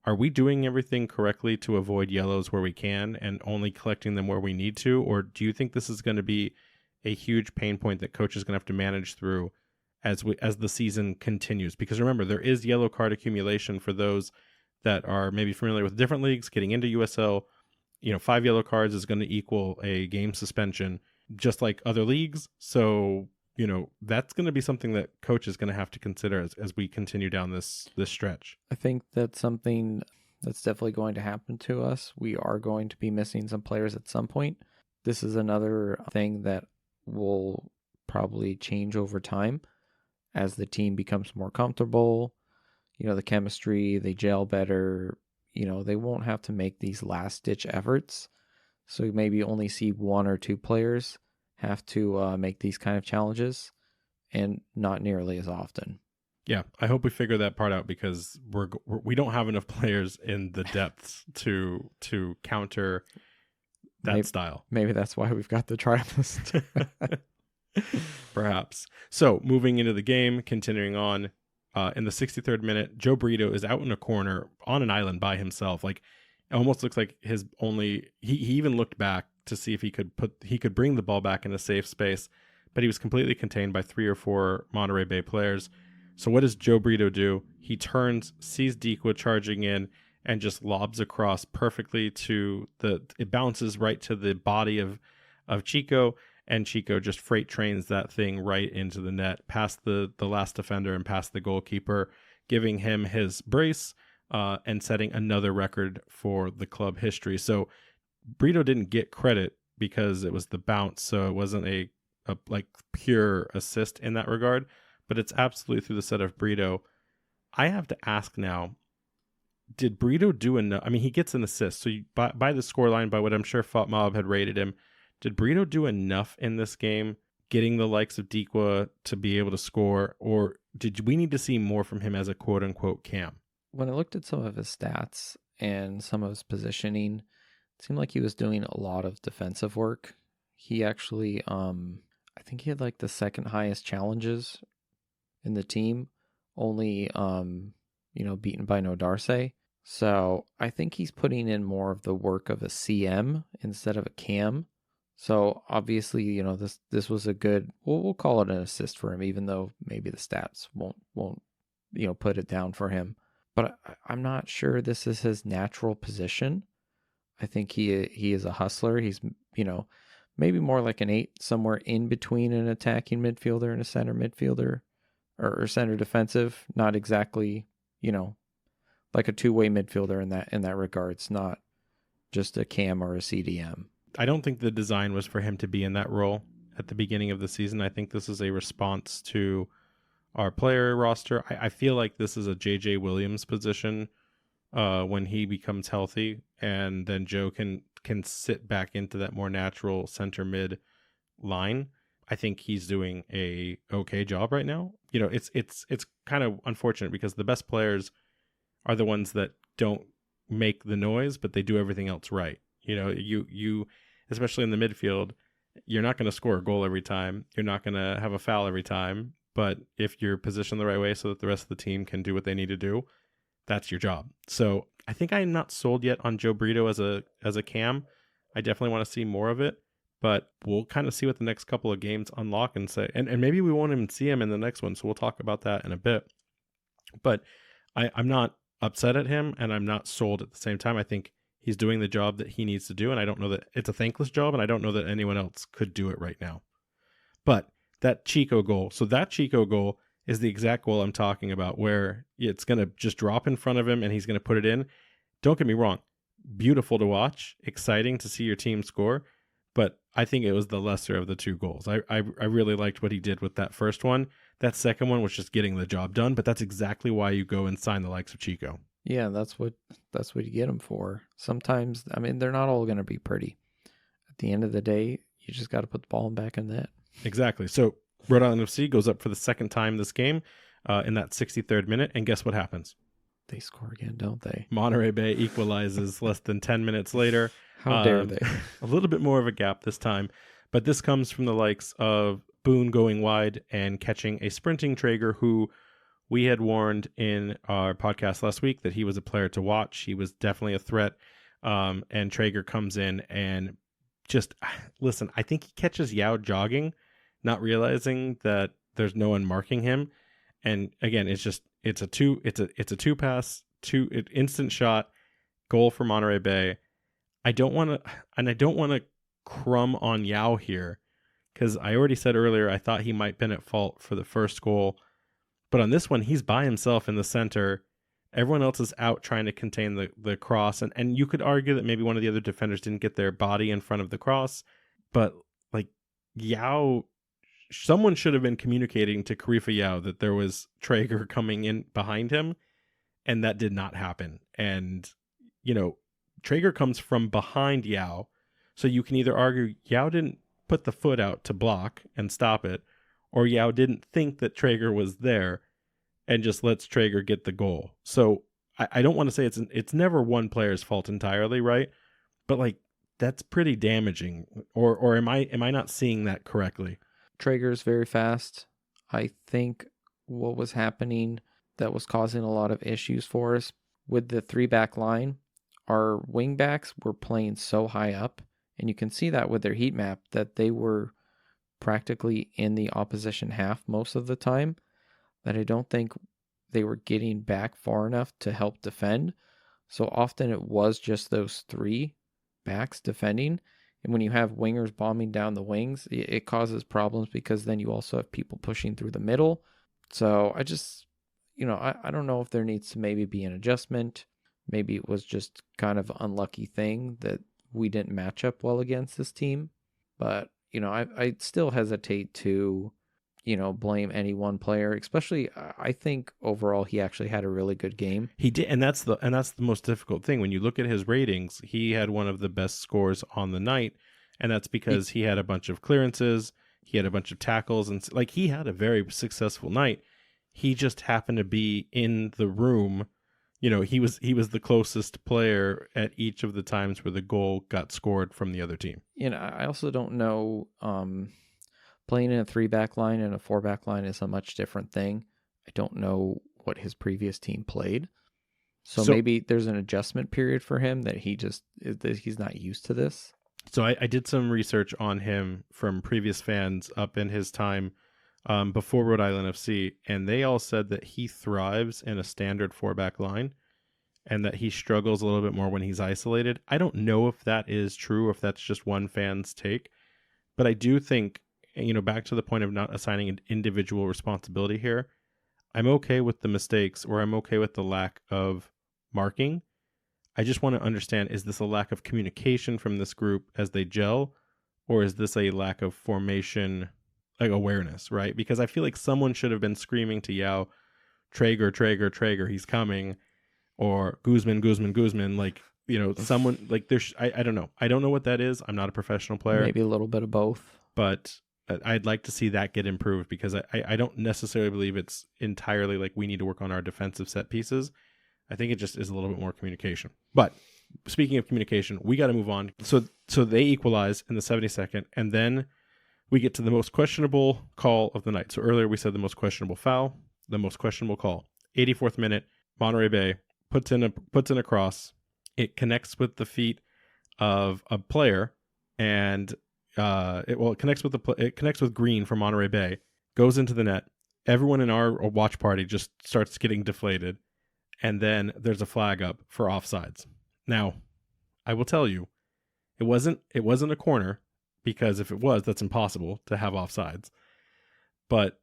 Are we doing everything correctly to avoid yellows where we can and only collecting them where we need to? Or do you think this is going to be a huge pain point that coach is going to have to manage through as the season continues? Because remember, there is yellow card accumulation for those that are maybe familiar with different leagues getting into USL. 5 yellow cards is going to equal a game suspension, just like other leagues. So, that's going to be something that coach is going to have to consider as we continue down this stretch. I think that's something that's definitely going to happen to us. We are going to be missing some players at some point. This is another thing that will probably change over time as the team becomes more comfortable. The chemistry, they gel better. They won't have to make these last-ditch efforts. So maybe only see 1 or 2 players have to make these kind of challenges, and not nearly as often. Yeah, I hope we figure that part out, because we don't have enough players in the depths to counter that style. Maybe that's why we've got the trialist. Perhaps. So moving into the game, continuing on. In the 63rd minute, Joe Brito is out in a corner on an island by himself. Like, it almost looks like he even looked back to see if he could bring the ball back in a safe space, but he was completely contained by 3 or 4 Monterey Bay players. So what does Joe Brito do? He turns, sees Dikwa charging in, and just lobs across perfectly it bounces right to the body of Chico. And Chico just freight trains that thing right into the net, past the last defender and past the goalkeeper, giving him his brace and setting another record for the club history. So Brito didn't get credit because it was the bounce, so it wasn't a like pure assist in that regard, but it's absolutely through the set of Brito. I have to ask now, did Brito do enough? I mean, he gets an assist, so by the scoreline, by what I'm sure FotMob had rated him, did Brito do enough in this game, getting the likes of Dikwa to be able to score, or did we need to see more from him as a quote-unquote cam? When I looked at some of his stats and some of his positioning, it seemed like he was doing a lot of defensive work. He actually, I think he had like the second highest challenges in the team, only, beaten by Nodarse. So I think he's putting in more of the work of a CM instead of a cam. So obviously, this was a good, we'll call it an assist for him, even though maybe the stats won't put it down for him. But I'm not sure this is his natural position. I think he is a hustler. He's, maybe more like an 8, somewhere in between an attacking midfielder and a center midfielder or center defensive. Not exactly, like a 2-way midfielder in that regards, not just a cam or a CDM. I don't think the design was for him to be in that role at the beginning of the season. I think this is a response to our player roster. I feel like this is a JJ Williams position when he becomes healthy, and then Joe can sit back into that more natural center mid line. I think he's doing a okay job right now. It's kind of unfortunate because the best players are the ones that don't make the noise, but they do everything else right. You know, you especially in the midfield, you're not going to score a goal every time. You're not going to have a foul every time. But if you're positioned the right way so that the rest of the team can do what they need to do, that's your job. So I think I'm not sold yet on Joe Brito as a cam. I definitely want to see more of it, but we'll kind of see what the next couple of games unlock and say, and maybe we won't even see him in the next one. So we'll talk about that in a bit. But I'm not upset at him, and I'm not sold at the same time. I think he's doing the job that he needs to do, and I don't know that it's a thankless job, and I don't know that anyone else could do it right now. But that Chico goal, is the exact goal I'm talking about, where it's going to just drop in front of him and he's going to put it in. Don't get me wrong. Beautiful to watch, exciting to see your team score, but I think it was the lesser of the two goals. I really liked what he did with that first one. That second one was just getting the job done, but that's exactly why you go and sign the likes of Chico. Yeah, that's what you get them for. Sometimes, I mean, they're not all going to be pretty. At the end of the day, you just got to put the ball back in the net. Exactly. So Rhode Island FC goes up for the second time this game in that 63rd minute, and guess what happens? They score again, don't they? Monterey Bay equalizes less than 10 minutes later. How dare they? A little bit more of a gap this time, but this comes from the likes of Boone going wide and catching a sprinting Traeger, who we had warned in our podcast last week that he was a player to watch. He was definitely a threat, and Traeger comes in and just, listen, I think he catches Yao jogging, not realizing that there's no one marking him. And again, it's a two pass, instant shot, goal for Monterey Bay. I don't want to crumb on Yao here, because I already said earlier I thought he might have been at fault for the first goal, but on this one he's by himself in the center. Everyone else is out trying to contain the cross, and you could argue that maybe one of the other defenders didn't get their body in front of the cross, but like Yao, someone should have been communicating to Karifa Yao that there was Traeger coming in behind him, and that did not happen. And, you know, Traeger comes from behind Yao, so you can either argue Yao didn't put the foot out to block and stop it, or Yao didn't think that Traeger was there and just lets Traeger get the goal. So I don't want to say it's never one player's fault entirely, right? But like, that's pretty damaging. Or am I not seeing that correctly? Traeger's very fast. I think what was happening that was causing a lot of issues for us with the 3-back line, our wing backs were playing so high up, and you can see that with their heat map, that they were practically in the opposition half most of the time, that I don't think they were getting back far enough to help defend. So often it was just those 3 backs defending. And when you have wingers bombing down the wings, it causes problems, because then you also have people pushing through the middle. So I just, I don't know if there needs to maybe be an adjustment. Maybe it was just kind of an unlucky thing that we didn't match up well against this team. But, I still hesitate to, blame any one player, especially I think overall he actually had a really good game. He did, and that's the most difficult thing. When you look at his ratings, he had one of the best scores on the night, and that's because he had a bunch of clearances, he had a bunch of tackles, and like, he had a very successful night. He just happened to be in the room. He was the closest player at each of the times where the goal got scored from the other team. I also don't know, playing in a 3-back line and a 4-back line is a much different thing. I don't know what his previous team played. So maybe there's an adjustment period for him that he's not used to this. So I did some research on him from previous fans up in his time before Rhode Island FC, and they all said that he thrives in a standard 4-back line and that he struggles a little bit more when he's isolated. I don't know if that is true or if that's just one fan's take, but I do think, back to the point of not assigning an individual responsibility here, I'm okay with the mistakes, or I'm okay with the lack of marking. I just want to understand, is this a lack of communication from this group as they gel, or is this a lack of formation, like awareness, right? Because I feel like someone should have been screaming to Yao, Traeger, Traeger, Traeger, he's coming, or Guzman, Guzman, Guzman, like, someone, like, there's, I don't know. I don't know what that is. I'm not a professional player. Maybe a little bit of both. But I'd like to see that get improved, because I don't necessarily believe it's entirely like we need to work on our defensive set pieces. I think it just is a little bit more communication. But speaking of communication, we got to move on. So they equalize in the 72nd, and then we get to the most questionable call of the night. So earlier we said the most questionable foul, the most questionable call. 84th minute, Monterey Bay puts in a cross. It connects with the feet of a player, and it connects with Green from Monterey Bay, goes into the net. Everyone in our watch party just starts getting deflated, and then there's a flag up for offsides. Now, I will tell you, it wasn't a corner, because if it was, that's impossible to have offsides. But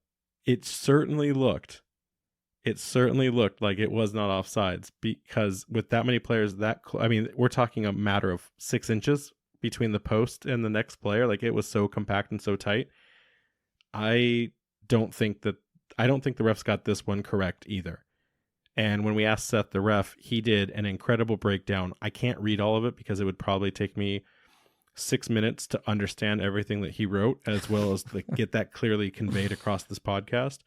it certainly looked like it was not offsides, because with that many players, we're talking a matter of 6 inches between the post and the next player. Like, it was so compact and so tight. I don't think the refs got this one correct either. And when we asked Seth, the ref, he did an incredible breakdown. I can't read all of it because it would probably take me 6 minutes to understand everything that he wrote, as well as get that clearly conveyed across this podcast.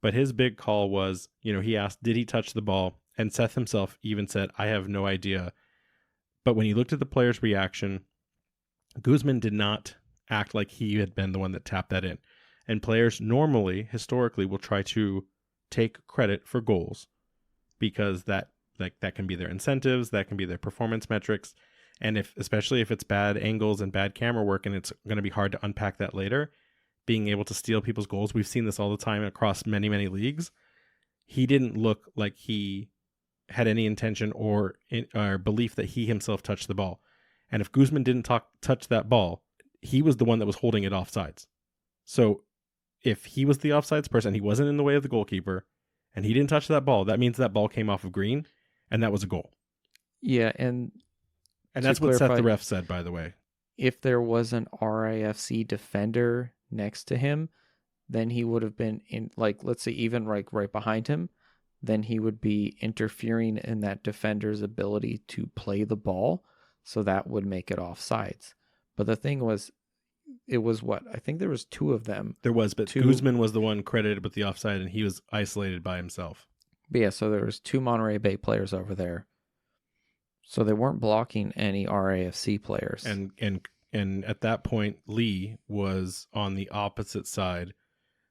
But his big call was, he asked, did he touch the ball? And Seth himself even said, I have no idea. But when he looked at the player's reaction, Guzman did not act like he had been the one that tapped that in. And players normally, historically, will try to take credit for goals, because that can be their incentives, that can be their performance metrics. And especially if it's bad angles and bad camera work, and it's going to be hard to unpack that later, being able to steal people's goals. We've seen this all the time across many, many leagues. He didn't look like he had any intention or belief that he himself touched the ball. And if Guzman didn't touch that ball, he was the one that was holding it offsides. So if he was the offsides person, he wasn't in the way of the goalkeeper, and he didn't touch that ball, that means that ball came off of Green, and that was a goal. Yeah, and that's what Seth the ref said, by the way. If there was an RIFC defender next to him, then he would have been in, let's say even right behind him, then he would be interfering in that defender's ability to play the ball, so that would make it offsides. But the thing was, it was what? I think there was 2 of them. There was, but Guzman was the one credited with the offside, and he was isolated by himself. But yeah, so there was 2 Monterey Bay players over there. So they weren't blocking any RAFC players. And at that point, Lee was on the opposite side.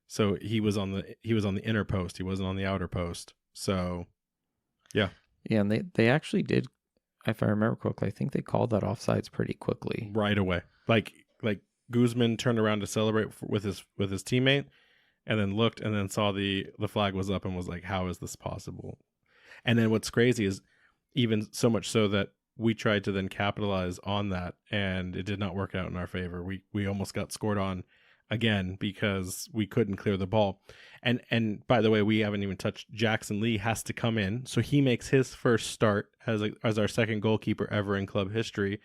So he was on the inner post. He wasn't on the outer post. So, yeah. Yeah, and they actually did, if I remember correctly, I think they called that offsides pretty quickly. Right away. Like Guzman turned around to celebrate with his teammate, and then looked and then saw the flag was up and was like, how is this possible? And then what's crazy is, even so much so that we tried to then capitalize on that, and it did not work out in our favor. We almost got scored on again because we couldn't clear the ball. And by the way, we haven't even touched, Jackson Lee has to come in. So he makes his first start as our second goalkeeper ever in club history,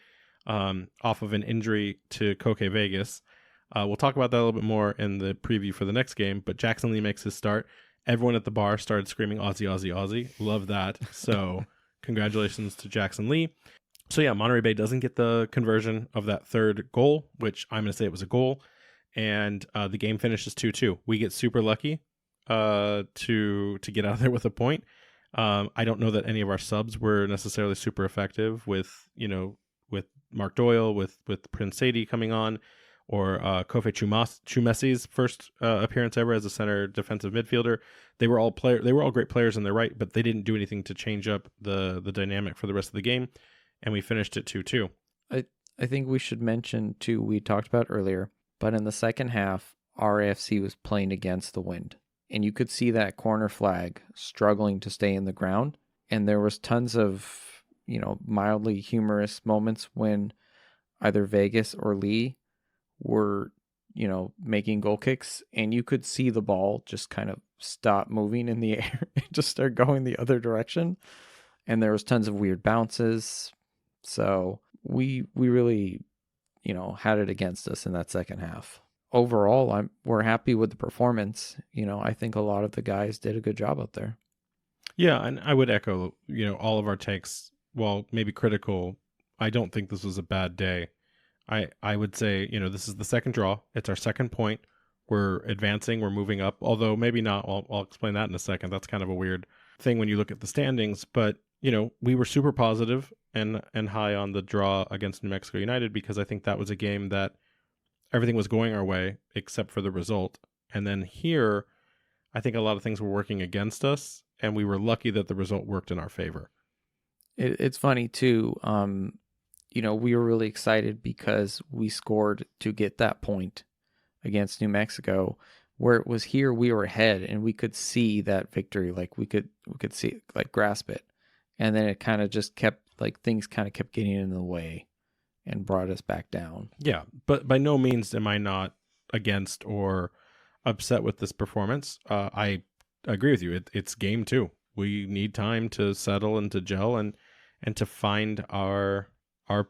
off of an injury to Koke Vegas. We'll talk about that a little bit more in the preview for the next game, but Jackson Lee makes his start. Everyone at the bar started screaming Aussie, Aussie, Aussie. Love that. So congratulations to Jackson Lee. So yeah, Monterey Bay doesn't get the conversion of that third goal, which I'm going to say it was a goal. And the game finishes 2-2. We get super lucky to get out of there with a point. I don't know that any of our subs were necessarily super effective with Mark Doyle, with Prince Sadie coming on, or Kofi Chumesi's first appearance ever as a center defensive midfielder. They were all great players in their right, but they didn't do anything to change up the dynamic for the rest of the game, and we finished it 2-2. I think we should mention too, we talked about earlier, but in the second half, RAFC was playing against the wind, and you could see that corner flag struggling to stay in the ground, and there was tons of mildly humorous moments when either Vegas or Lee were, making goal kicks, and you could see the ball just kind of stop moving in the air and just start going the other direction. And there was tons of weird bounces. So we really, had it against us in that second half. Overall, we're happy with the performance. I think a lot of the guys did a good job out there. Yeah, and I would echo, all of our takes. While maybe critical, I don't think this was a bad day. I would say, this is the second draw. It's our second point. We're advancing. We're moving up. Although maybe not. I'll explain that in a second. That's kind of a weird thing when you look at the standings. But we were super positive and high on the draw against New Mexico United because I think that was a game that everything was going our way except for the result. And then here, I think a lot of things were working against us, and we were lucky that the result worked in our favor. It's funny too. We were really excited because we scored to get that point against New Mexico. Where it was here, we were ahead and we could see that victory. Like we could see, like, grasp it. And then it kind of just kept, like, things kind of kept getting in the way and brought us back down. Yeah, but by no means am I not against or upset with this performance. I agree with you. It's game 2. We need time to settle and to gel and to find our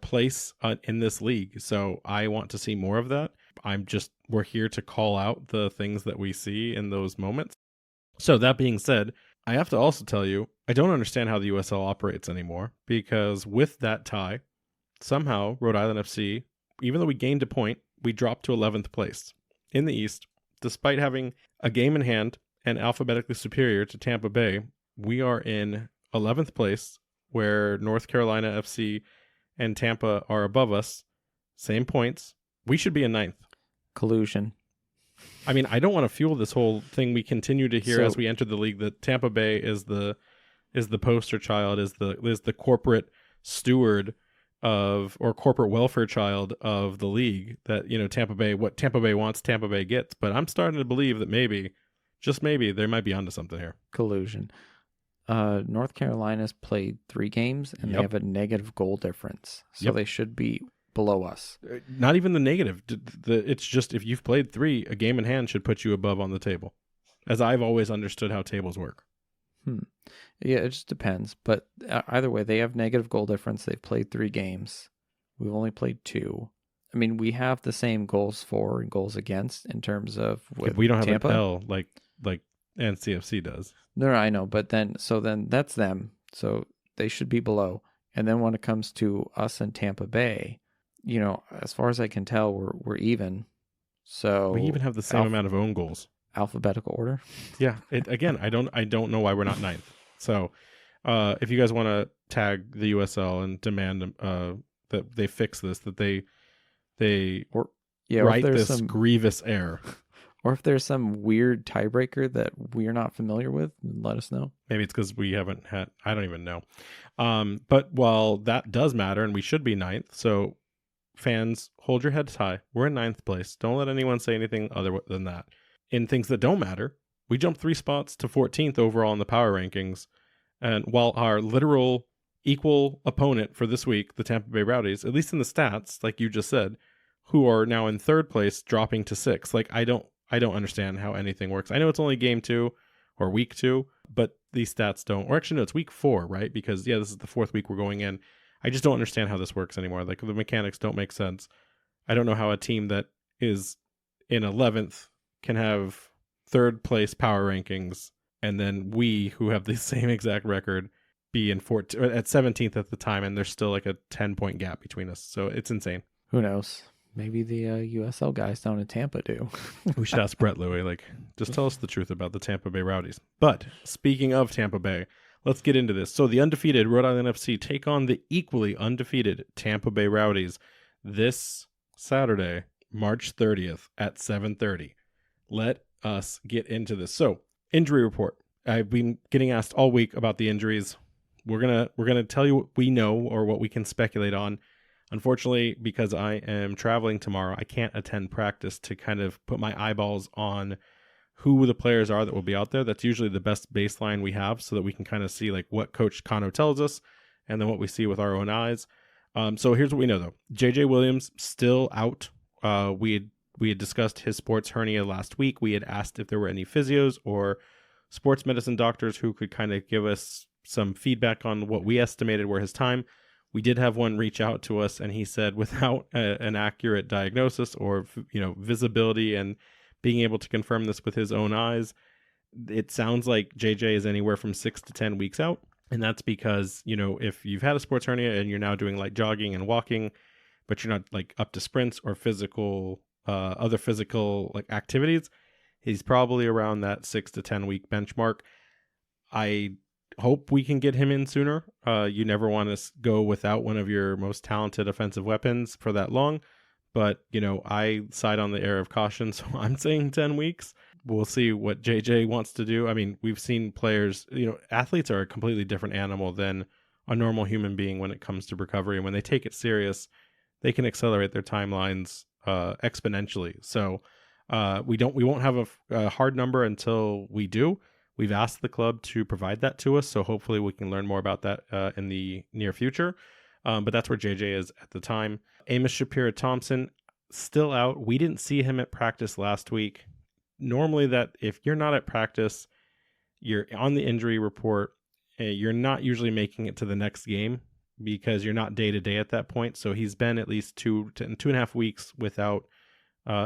place in this league. So I want to see more of that. We're here to call out the things that we see in those moments. So that being said, I have to also tell you, I don't understand how the USL operates anymore, because with that tie, somehow Rhode Island FC, even though we gained a point, we dropped to 11th place in the East, despite having a game in hand and alphabetically superior to Tampa Bay. We are in 11th place, where North Carolina FC and Tampa are above us, same points. We should be in 9th. Collusion. I mean, I don't want to fuel this whole thing. We continue to hear as we enter the league that Tampa Bay is the poster child, is the corporate steward of, or corporate welfare child of the league. That, Tampa Bay, what Tampa Bay wants, Tampa Bay gets. But I'm starting to believe that maybe, just maybe, they might be onto something here. Collusion. North Carolina's played 3 games and they have a negative goal difference, so they should be below us. Not even the negative. It's just, if you've played 3, a game in hand should put you above on the table, as I've always understood how tables work. Yeah, it just depends. But either way, they have negative goal difference. They've played 3 games. We've only played 2. I mean, we have the same goals for and goals against in terms of with we don't have Tampa. an L like NCFC does. No, I know, but then that's them. So they should be below. And then when it comes to us and Tampa Bay, as far as I can tell, we're even. So we even have the same amount of own goals. Alphabetical order. Yeah. Again, I don't know why we're not 9th. So if you guys want to tag the USL and demand that they fix this, that they right this grievous error. Or if there's some weird tiebreaker that we're not familiar with, let us know. Maybe it's because we haven't had, I don't even know. But while that does matter, and we should be 9th, so fans, hold your heads high. We're in 9th place. Don't let anyone say anything other than that. In things that don't matter, we jumped 3 spots to 14th overall in the power rankings. And while our literal equal opponent for this week, the Tampa Bay Rowdies, at least in the stats, like you just said, who are now in 3rd place, dropping to 6th. Like, I don't understand how anything works. I know it's only game 2 or week 2, but these stats don't. Or actually, no, it's week 4, right? Because, this is the 4th week we're going in. I just don't understand how this works anymore. Like, the mechanics don't make sense. I don't know how a team that is in 11th can have 3rd place power rankings, and then we, who have the same exact record, be in 14th, or at 17th at the time, and there's still like a 10-point gap between us. So it's insane. Who knows? Maybe the USL guys down in Tampa do. We should ask Brett Louie, just tell us the truth about the Tampa Bay Rowdies. But speaking of Tampa Bay, let's get into this. So the undefeated Rhode Island FC take on the equally undefeated Tampa Bay Rowdies this Saturday, March 30th at 7:30. Let us get into this. So, injury report. I've been getting asked all week about the injuries. We're gonna tell you what we know or what we can speculate on. Unfortunately, because I am traveling tomorrow, I can't attend practice to kind of put my eyeballs on who the players are that will be out there. That's usually the best baseline we have, so that we can kind of see like what Coach Cano tells us and then what we see with our own eyes. So here's what we know though. JJ Williams still out. We had discussed his sports hernia last week. We had asked if there were any physios or sports medicine doctors who could kind of give us some feedback on what we estimated were his time. We did have one reach out to us, and he said without an accurate diagnosis or visibility and being able to confirm this with his own eyes, it sounds like JJ is anywhere from 6 to 10 weeks out. And that's because, if you've had a sports hernia and you're now doing like jogging and walking, but you're not like up to sprints or other physical like activities, he's probably around that 6 to 10 week benchmark. I hope we can get him in sooner. You never want to go without one of your most talented offensive weapons for that long. But, I side on the air of caution, so I'm saying 10 weeks. We'll see what JJ wants to do. I mean, we've seen players, athletes are a completely different animal than a normal human being when it comes to recovery. And when they take it serious, they can accelerate their timelines exponentially. So we won't have a hard number until we do. We've asked the club to provide that to us, so hopefully we can learn more about that in the near future. But that's where JJ is at the time. Amos Shapiro-Thompson, still out. We didn't see him at practice last week. Normally, that if you're not at practice, you're on the injury report, you're not usually making it to the next game because you're not day-to-day at that point. So he's been at least 2.5 weeks without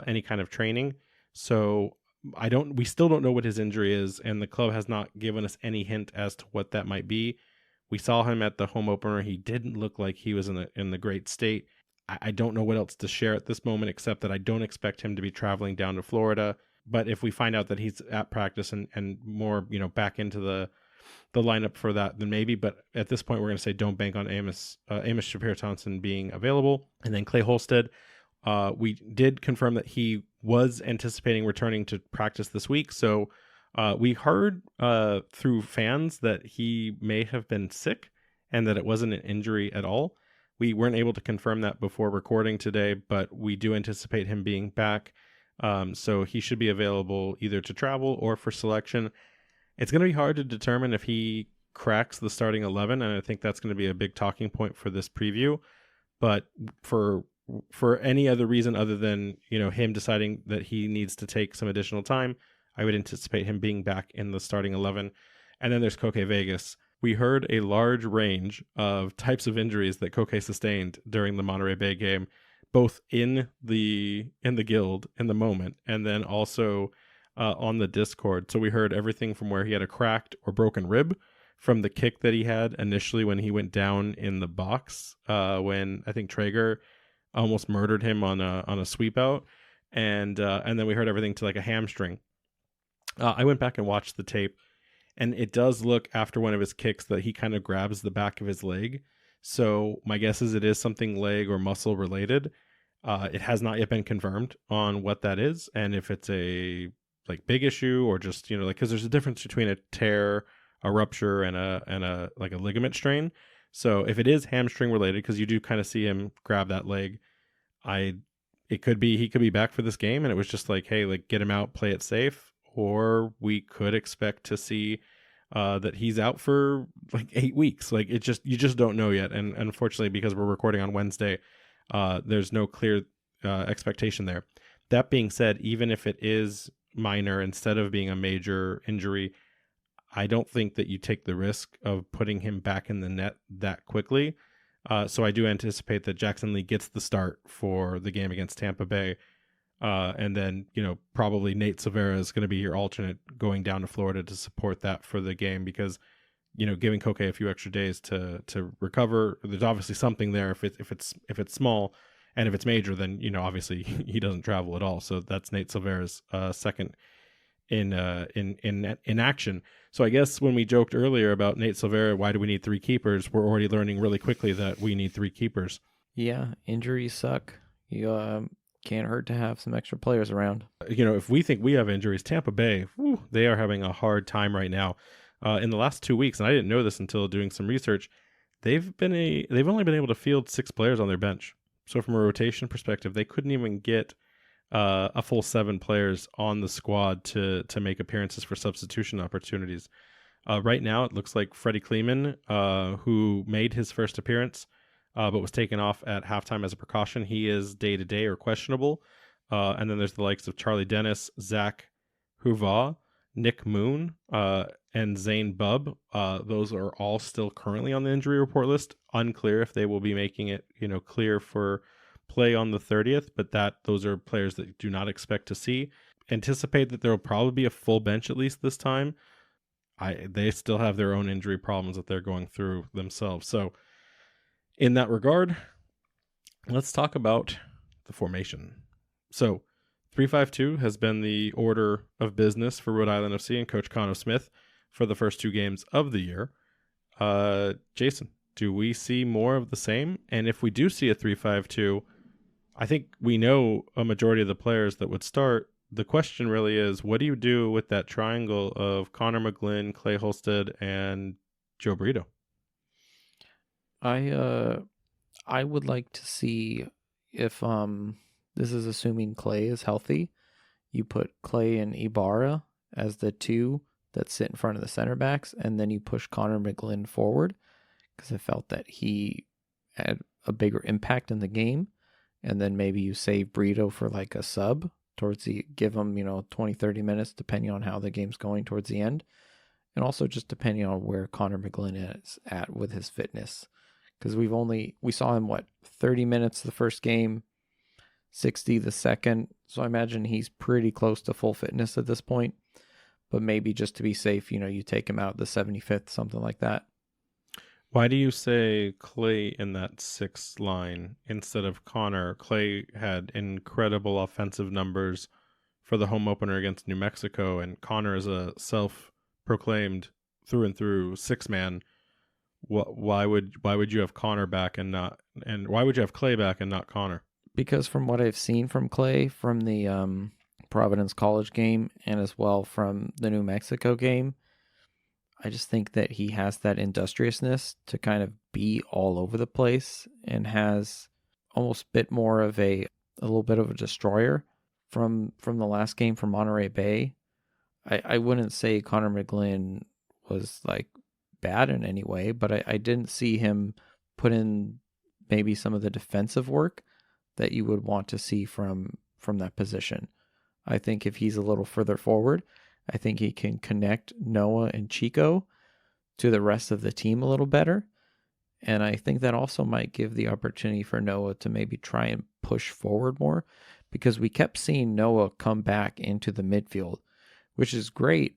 any kind of training. So we still don't know what his injury is, and the club has not given us any hint as to what that might be. We saw him at the home opener. He didn't look like he was in the great state. I don't know what else to share at this moment, except that I don't expect him to be traveling down to Florida. But if we find out that he's at practice and more, back into the lineup for that, then maybe. But at this point, we're going to say don't bank on Amos Shapiro-Thompson being available. And then Clay Holstead, we did confirm that he was anticipating returning to practice this week. So we heard through fans that he may have been sick and that it wasn't an injury at all. We weren't able to confirm that before recording today, but we do anticipate him being back. So he should be available either to travel or for selection. It's going to be hard to determine if he cracks the starting 11, and I think that's going to be a big talking point for this preview. But for any other reason other than, him deciding that he needs to take some additional time, I would anticipate him being back in the starting 11. And then there's Koke Vegas. We heard a large range of types of injuries that Koke sustained during the Monterey Bay game, both in the guild in the moment and then also on the Discord. So we heard everything from where he had a cracked or broken rib from the kick that he had initially when he went down in the box when I think Traeger almost murdered him on a sweep out, and then we heard everything to like a hamstring. I went back and watched the tape, and it does look after one of his kicks that he kind of grabs the back of his leg. So my guess is it is something leg or muscle related. It has not yet been confirmed on what that is, and if it's a big issue or just because there's a difference between a tear, a rupture, and a like a ligament strain. So if it is hamstring related, because you do kind of see him grab that leg, he could be back for this game, and it was just hey, get him out, play it safe. Or we could expect to see that he's out for 8 weeks. You just don't know yet. And unfortunately, because we're recording on Wednesday, there's no clear expectation there. That being said, even if it is minor instead of being a major injury, I don't think that you take the risk of putting him back in the net that quickly. So I do anticipate that Jackson Lee gets the start for the game against Tampa Bay. And then, probably Nate Silvera is going to be your alternate going down to Florida to support that for the game because, giving Koke a few extra days to recover, there's obviously something there. If it's small, and if it's major, then, obviously he doesn't travel at all. So that's Nate Silvera's second in action. So I guess when we joked earlier about Nate Silvera, why do we need 3 keepers? We're already learning really quickly that we need 3 keepers. Yeah, injuries suck. You can't hurt to have some extra players around. If we think we have injuries, Tampa Bay, they are having a hard time right now. In the last 2 weeks, and I didn't know this until doing some research, they've only been able to field 6 players on their bench. So from a rotation perspective, they couldn't even get a full 7 players on the squad to make appearances for substitution opportunities. Right now, it looks like Freddie Kleeman, who made his first appearance, but was taken off at halftime as a precaution. He is day-to-day or questionable. And then there's the likes of Charlie Dennis, Zach Huva, Nick Moon, and Zane Bubb. Those are all still currently on the injury report list. Unclear if they will be making it, clear for play on the 30th, but those are players that do not expect to see. Anticipate that there will probably be a full bench at least this time. They still have their own injury problems that they're going through themselves. So in that regard, let's talk about the formation. So 3-5-2 has been the order of business for Rhode Island FC and Coach Connor Smith. for the first 2 games of the year. Jason, do we see more of the same? And if we do see a 3-5-2, I think we know a majority of the players that would start. The question really is, what do you do with that triangle of Connor McGlynn, Clay Holstead, and Joe Brito? I would like to see if this is assuming Clay is healthy. You put Clay and Ibarra as the two that sit in front of the center backs, and then you push Connor McGlynn forward because I felt that he had a bigger impact in the game. And then maybe you save Brito for like a sub give him, 20, 30 minutes, depending on how the game's going towards the end. And also just depending on where Connor McGlynn is at with his fitness. Because we saw him, 30 minutes the first game, 60 the second. So I imagine he's pretty close to full fitness at this point. But maybe just to be safe, you take him out the 75th, something like that. Why do you say Clay in that 6th line instead of Connor? Clay had incredible offensive numbers for the home opener against New Mexico, and Connor is a self-proclaimed through and through 6-man. Why would you have Connor back and why would you have Clay back and not Connor? Because from what I've seen from Clay from the Providence College game and as well from the New Mexico game, I just think that he has that industriousness to kind of be all over the place and has almost a bit more of a little bit of a destroyer from the last game from Monterey Bay. I wouldn't say Connor McGlynn was like bad in any way, but I didn't see him put in maybe some of the defensive work that you would want to see from that position. I think if he's a little further forward, I think he can connect Noah and Chico to the rest of the team a little better. And I think that also might give the opportunity for Noah to maybe try and push forward more, because we kept seeing Noah come back into the midfield, which is great.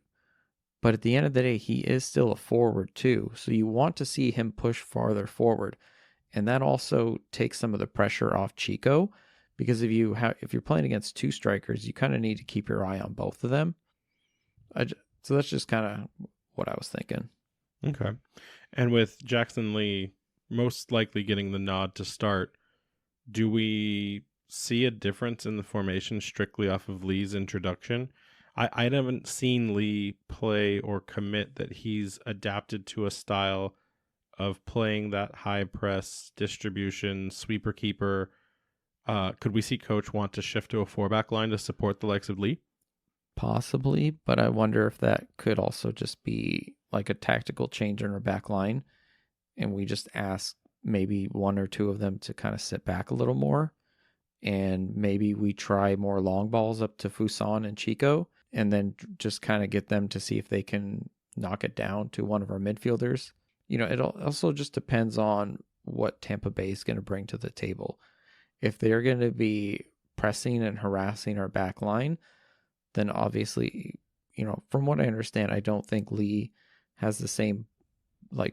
But at the end of the day, he is still a forward too. So you want to see him push farther forward. And that also takes some of the pressure off Chico, because if you're playing against 2 strikers, you kind of need to keep your eye on both of them. So that's just kind of what I was thinking. Okay. And with Jackson Lee most likely getting the nod to start, do we see a difference in the formation strictly off of Lee's introduction? I haven't seen Lee play or commit that he's adapted to a style of playing that high press, distribution, sweeper keeper. Could we see Coach want to shift to a 4-back line to support the likes of Lee? Possibly, but I wonder if that could also just be like a tactical change in our back line, and we just ask maybe 1 or 2 of them to kind of sit back a little more, and maybe we try more long balls up to Fuson and Chico, and then just kind of get them to see if they can knock it down to one of our midfielders. It also just depends on what Tampa Bay is going to bring to the table. If they're going to be pressing and harassing our back line, then obviously, from what I understand, I don't think Lee has the same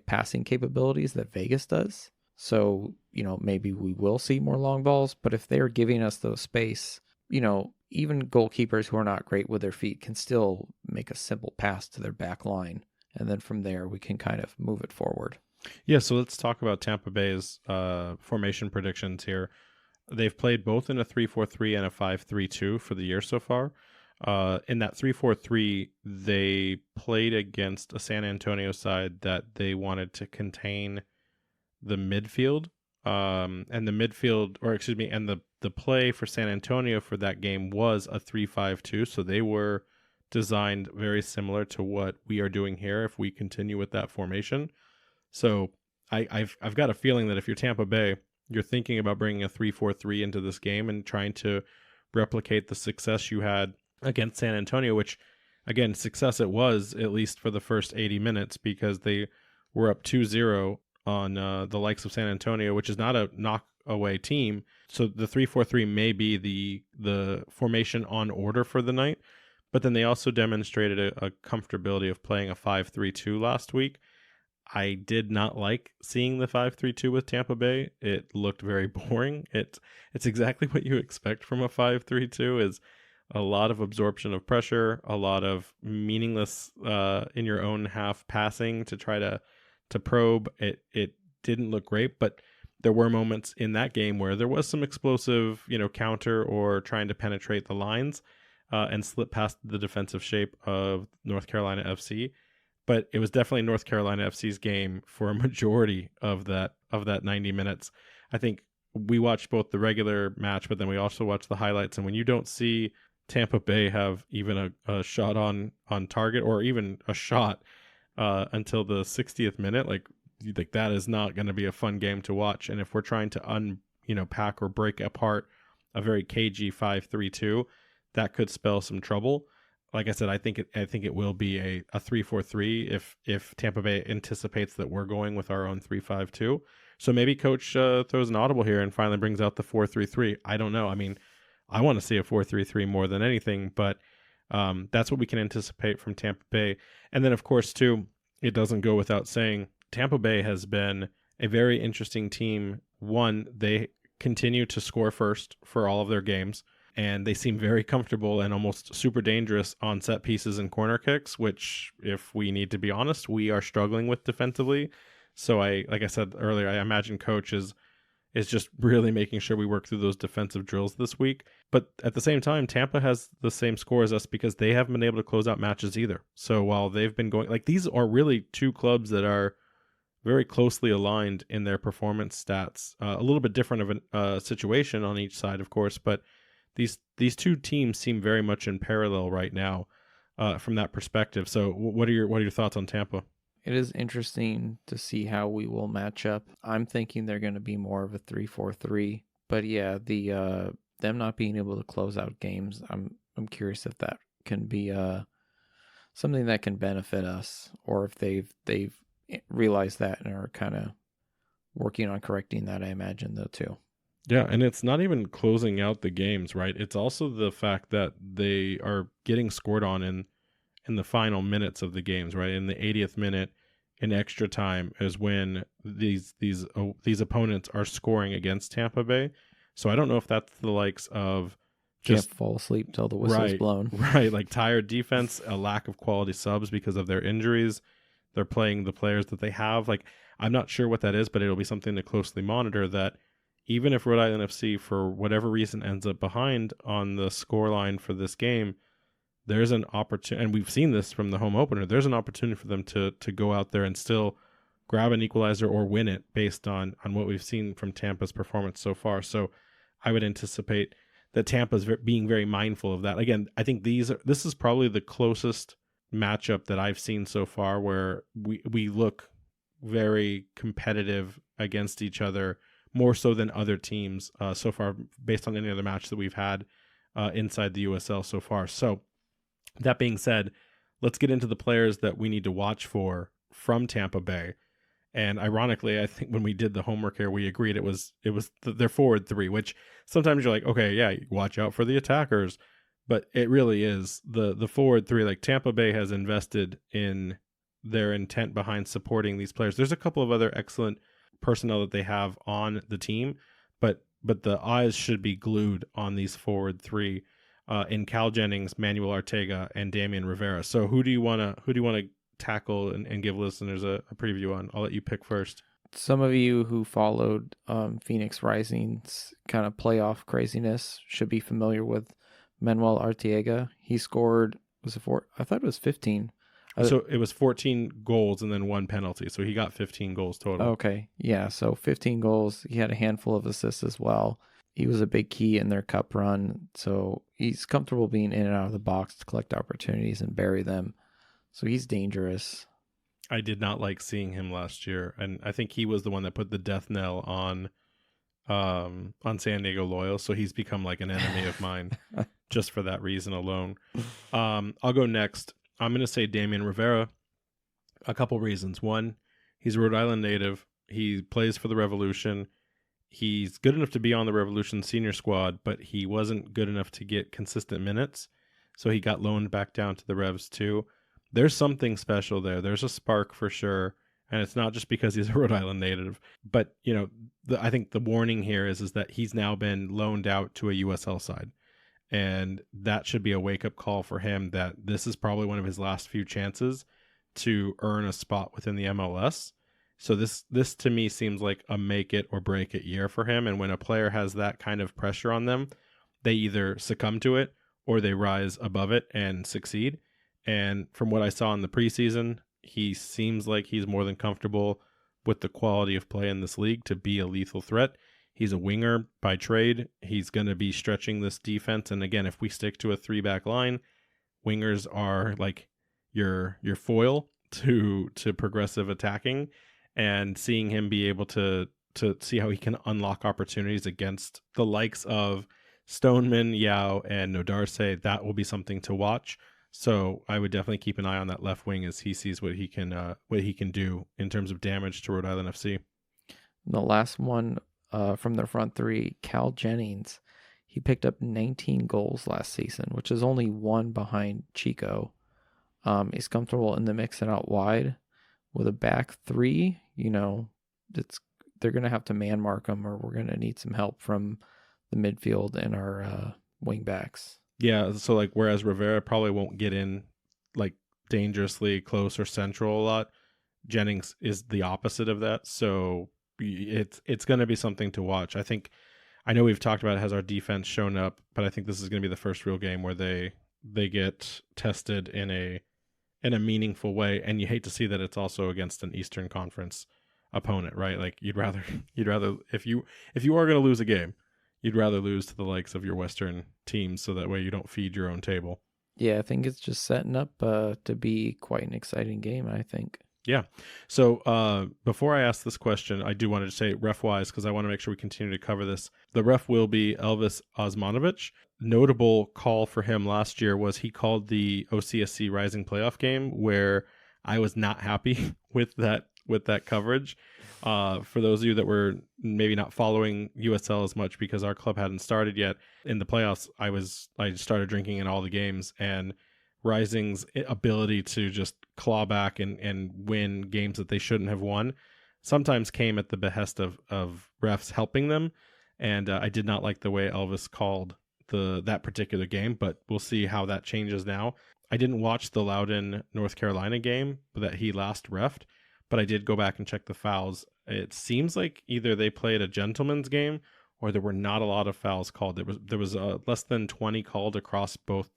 passing capabilities that Vegas does. So, maybe we will see more long balls, but if they're giving us those space, even goalkeepers who are not great with their feet can still make a simple pass to their back line. And then from there, we can kind of move it forward. Yeah, so let's talk about Tampa Bay's formation predictions here. They've played both in a 3-4-3 and a 5-3-2 for the year so far. In that 3-4-3, they played against a San Antonio side that they wanted to contain the midfield. And the midfield, and the play for San Antonio for that game was a 3-5-2. So they were designed very similar to what we are doing here if we continue with that formation. So I've got a feeling that if you're Tampa Bay, you're thinking about bringing a 3-4-3 into this game and trying to replicate the success you had against San Antonio, which, again, success it was, at least for the first 80 minutes, because they were up 2-0 on the likes of San Antonio, which is not a knock-away team. So the 3-4-3 may be the formation on order for the night, but then they also demonstrated a comfortability of playing a 5-3-2 last week. I did not like seeing the 5-3-2 with Tampa Bay. It looked very boring. It's exactly what you expect from a 5-3-2, is a lot of absorption of pressure, a lot of meaningless in your own half passing to try to probe. It didn't look great, but there were moments in that game where there was some explosive, counter or trying to penetrate the lines and slip past the defensive shape of North Carolina FC. But it was definitely North Carolina FC's game for a majority of that 90 minutes. I think we watched both the regular match, but then we also watched the highlights. And when you don't see Tampa Bay have even a shot on target or even a shot until the 60th minute, like that is not going to be a fun game to watch. And if we're trying to pack or break apart a very cagey 5-3-2, that could spell some trouble. Like I said, I think it will be a 3-4-3 if Tampa Bay anticipates that we're going with our own 3-5-2. So maybe coach throws an audible here and finally brings out the 4-3-3. I don't know. I mean, I want to see a 4-3-3 more than anything, but that's what we can anticipate from Tampa Bay. And then, of course, too, it doesn't go without saying, Tampa Bay has been a very interesting team. One, they continue to score first for all of their games, and they seem very comfortable and almost super dangerous on set pieces and corner kicks, which, if we need to be honest, we are struggling with defensively. So like I said earlier, I imagine coach is just really making sure we work through those defensive drills this week. But at the same time, Tampa has the same score as us because they haven't been able to close out matches either. So while they've been going, like, these are really two clubs that are very closely aligned in their performance stats. A little bit different of a situation on each side, of course, but these two teams seem very much in parallel right now from that perspective. So what are your thoughts on Tampa? It is interesting to see how we will match up. I'm thinking they're going to be more of a 3-4-3, but yeah, the them not being able to close out games, I'm curious if that can be something that can benefit us, or if they've realized that and are kind of working on correcting that, I imagine, though, too. Yeah, and it's not even closing out the games, right? It's also the fact that they are getting scored on in the final minutes of the games, right? In the 80th minute, in extra time, is when these opponents are scoring against Tampa Bay. So I don't know if that's the likes of just can't fall asleep till the whistle's blown. Right, like tired defense, a lack of quality subs because of their injuries. They're playing the players that they have. Like, I'm not sure what that is, but it'll be something to closely monitor, that even if Rhode Island FC, for whatever reason, ends up behind on the scoreline for this game, there's an opportunity, and we've seen this from the home opener, there's an opportunity for them to go out there and still grab an equalizer or win it based on what we've seen from Tampa's performance so far. So I would anticipate that Tampa's being very mindful of that. Again, I think this is probably the closest matchup that I've seen so far where we look very competitive against each other, more so than other teams so far, based on any other match that we've had inside the USL so far. So that being said, let's get into the players that we need to watch for from Tampa Bay. And ironically, I think when we did the homework here, we agreed it was their forward three, which sometimes you're like, okay, yeah, watch out for the attackers. But it really is the forward three. Like, Tampa Bay has invested in their intent behind supporting these players. There's a couple of other excellent personnel that they have on the team, but the eyes should be glued on these forward three in Cal Jennings, Manuel Ortega, and Damian Rivera. So who do you want to tackle and give listeners a preview on? I'll let you pick first. Some of you who followed Phoenix Rising's kind of playoff craziness should be familiar with Manuel Ortega. He scored, I thought it was 15. So it was 14 goals and then one penalty. So he got 15 goals total. Okay. Yeah. So 15 goals. He had a handful of assists as well. He was a big key in their cup run. So he's comfortable being in and out of the box to collect opportunities and bury them. So he's dangerous. I did not like seeing him last year. And I think he was the one that put the death knell on San Diego Loyal. So he's become like an enemy of mine just for that reason alone. I'll go next. I'm going to say Damian Rivera. A couple reasons. One, he's a Rhode Island native. He plays for the Revolution. He's good enough to be on the Revolution senior squad, but he wasn't good enough to get consistent minutes. So he got loaned back down to the Revs too. There's something special there. There's a spark for sure. And it's not just because he's a Rhode Island native. But, I think the warning here is that he's now been loaned out to a USL side. And that should be a wake-up call for him that this is probably one of his last few chances to earn a spot within the MLS. So this to me seems like a make it or break it year for him. And when a player has that kind of pressure on them, they either succumb to it or they rise above it and succeed. And from what I saw in the preseason, he seems like he's more than comfortable with the quality of play in this league to be a lethal threat. He's a winger by trade. He's going to be stretching this defense. And again, if we stick to a 3-back line, wingers are like your foil to progressive attacking, and seeing him be able to see how he can unlock opportunities against the likes of Stoneman, Yao, and Nodarse, that will be something to watch. So I would definitely keep an eye on that left wing as he sees what he can do in terms of damage to Rhode Island FC. The last one from their front three, Cal Jennings, he picked up 19 goals last season, which is only one behind Chico. He's comfortable in the mix and out wide. With a back three, they're going to have to man mark him, or we're going to need some help from the midfield and our wing backs. Yeah, so like whereas Rivera probably won't get in like dangerously close or central a lot, Jennings is the opposite of that. So it's going to be something to watch. I know we've talked about it, has our defense shown up, but I think this is going to be the first real game where they get tested in a meaningful way. And you hate to see that it's also against an Eastern Conference opponent, right? Like you'd rather if you are going to lose a game, you'd rather lose to the likes of your Western teams, so that way you don't feed your own table. Yeah, I think it's just setting up to be quite an exciting game, I think. Yeah. So before I ask this question, I do want to say ref-wise, because I want to make sure we continue to cover this. The ref will be Elvis Osmanovic. Notable call for him last year was he called the OCSC Rising playoff game, where I was not happy with that coverage. For those of you that were maybe not following USL as much because our club hadn't started yet, in the playoffs, I started drinking in all the games, and Rising's ability to just claw back and win games that they shouldn't have won sometimes came at the behest of refs helping them. And I did not like the way Elvis called that particular game, but we'll see how that changes now. I didn't watch the Loudoun, North Carolina game that he last refed, but I did go back and check the fouls. It seems like either they played a gentleman's game or there were not a lot of fouls called. There was less than 20 called across both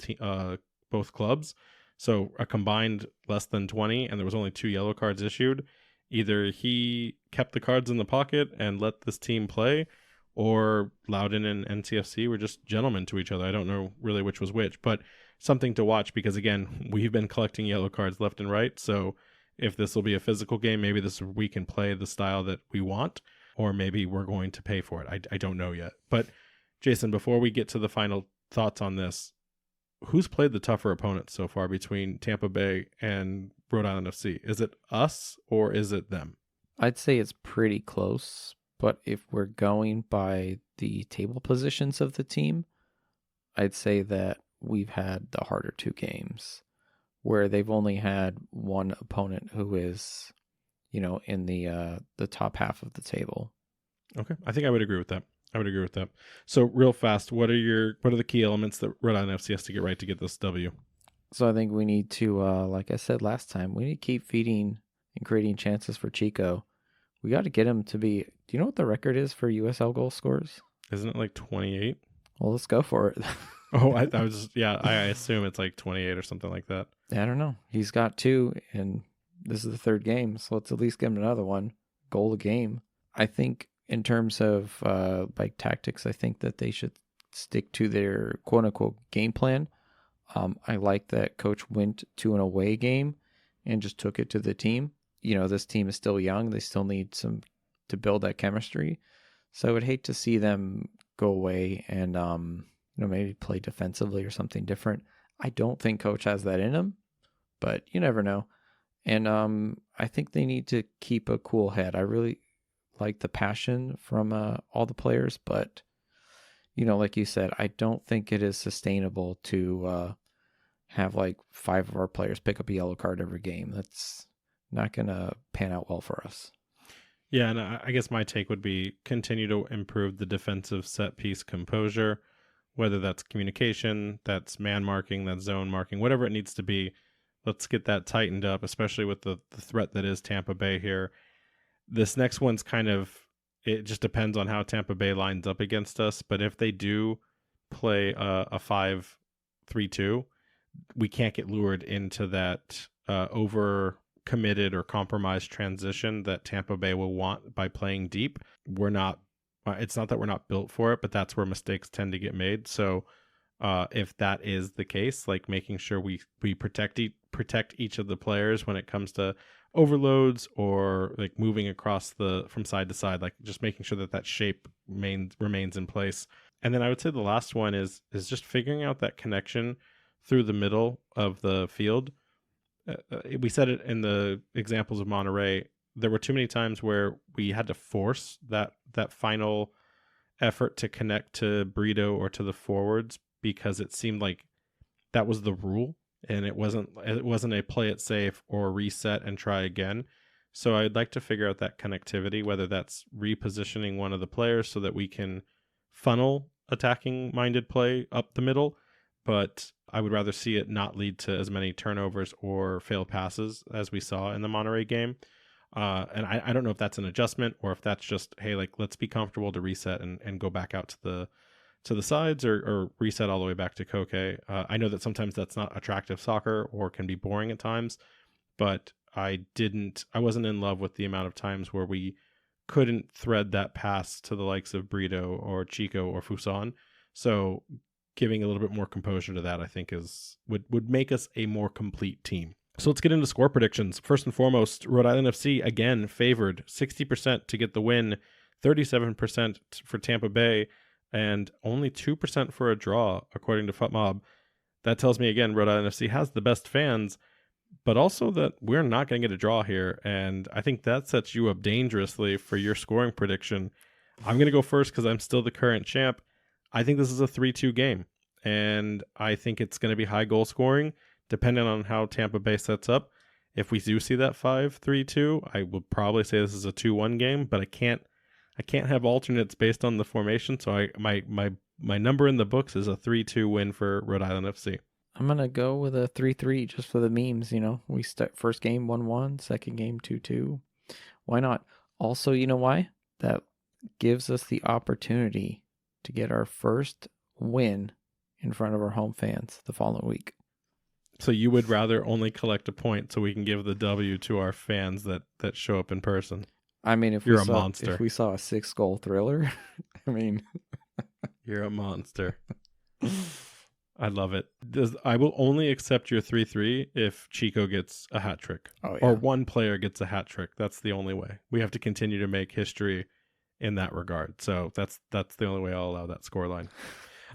clubs. So a combined less than 20, and there was only 2 yellow cards issued. Either he kept the cards in the pocket and let this team play, or Loudoun and NCFC were just gentlemen to each other. I don't know really which was which, but something to watch, because again, we've been collecting yellow cards left and right. So if this will be a physical game, maybe we can play the style that we want, or maybe we're going to pay for it. I don't know yet. But Jason, before we get to the final thoughts on this, who's played the tougher opponents so far between Tampa Bay and Rhode Island FC? Is it us or is it them? I'd say it's pretty close, but if we're going by the table positions of the team, I'd say that we've had the harder 2 games, where they've only had one opponent who is, in the top half of the table. Okay, I think I would agree with that. So real fast, what are the key elements that Rhode Island FC has to get right to get this W? So I think we need to, like I said last time, we need to keep feeding and creating chances for Chico. We got to get him to be. Do you know what the record is for USL goal scorers? Isn't it like 28? Well, let's go for it. Oh, I assume it's like 28 or something like that. I don't know. He's got 2, and this is the 3rd game, so let's at least give him another one. Goal a game. I think in terms of tactics, I think that they should stick to their quote unquote game plan. I like that coach went to an away game and just took it to the team. This team is still young. They still need to build that chemistry. So I would hate to see them go away and, maybe play defensively or something different. I don't think coach has that in him, but you never know. And I think they need to keep a cool head. I really like the passion from all the players, but like you said, I don't think it is sustainable to have like 5 of our players pick up a yellow card every game. That's not gonna pan out well for us. Yeah, and I guess my take would be continue to improve the defensive set piece composure. whether that's communication, that's man marking, that's zone marking, whatever it needs to be. Let's get that tightened up, especially with the threat that is Tampa Bay here. This next one's it just depends on how Tampa Bay lines up against us. But if they do play a 5-3-2, we can't get lured into that over committed or compromised transition that Tampa Bay will want by playing deep. It's not that we're not built for it, but that's where mistakes tend to get made. So if that is the case, like making sure we protect each of the players when it comes to overloads or like moving across from side to side, like just making sure that shape remains in place. And then I would say the last one is just figuring out that connection through the middle of the field. We said it in the examples of Monterey. There were too many times where we had to force that final effort to connect to Brito or to the forwards because it seemed like that was the rule, and it wasn't a play it safe or reset and try again. So I'd like to figure out that connectivity, whether that's repositioning one of the players so that we can funnel attacking minded play up the middle, but I would rather see it not lead to as many turnovers or failed passes as we saw in the Monterey game. And I don't know if that's an adjustment or if that's just, hey, like, let's be comfortable to reset and go back out to the sides or reset all the way back to Koke. I know that sometimes that's not attractive soccer or can be boring at times, but I wasn't in love with the amount of times where we couldn't thread that pass to the likes of Brito or Chico or Fuson. So giving a little bit more composure to that, I think would make us a more complete team. So let's get into score predictions. First and foremost, Rhode Island FC again favored 60% to get the win, 37% for Tampa Bay, and only 2% for a draw, according to FUTMob. That tells me again, Rhode Island FC has the best fans, but also that we're not going to get a draw here. And I think that sets you up dangerously for your scoring prediction. I'm going to go first because I'm still the current champ. I think this is a 3-2 game, and I think it's going to be high goal scoring, depending on how Tampa Bay sets up. If we do see that 5-3-2, I would probably say this is a 2-1 game, but I can't have alternates based on the formation, so my number in the books is a 3-2 win for Rhode Island FC. I'm going to go with a 3-3 just for the memes, We start first game 1-1, second game 2-2. Why not? Also, you know why? That gives us the opportunity to get our first win in front of our home fans the following week. So you would rather only collect a point so we can give the W to our fans that show up in person? I mean, if you're a monster. If we saw a 6-goal thriller, I mean, you're a monster. I love it. I will only accept your 3-3 if Chico gets a hat trick. Oh, yeah. Or one player gets a hat trick. That's the only way. We have to continue to make history in that regard. So that's the only way I'll allow that scoreline.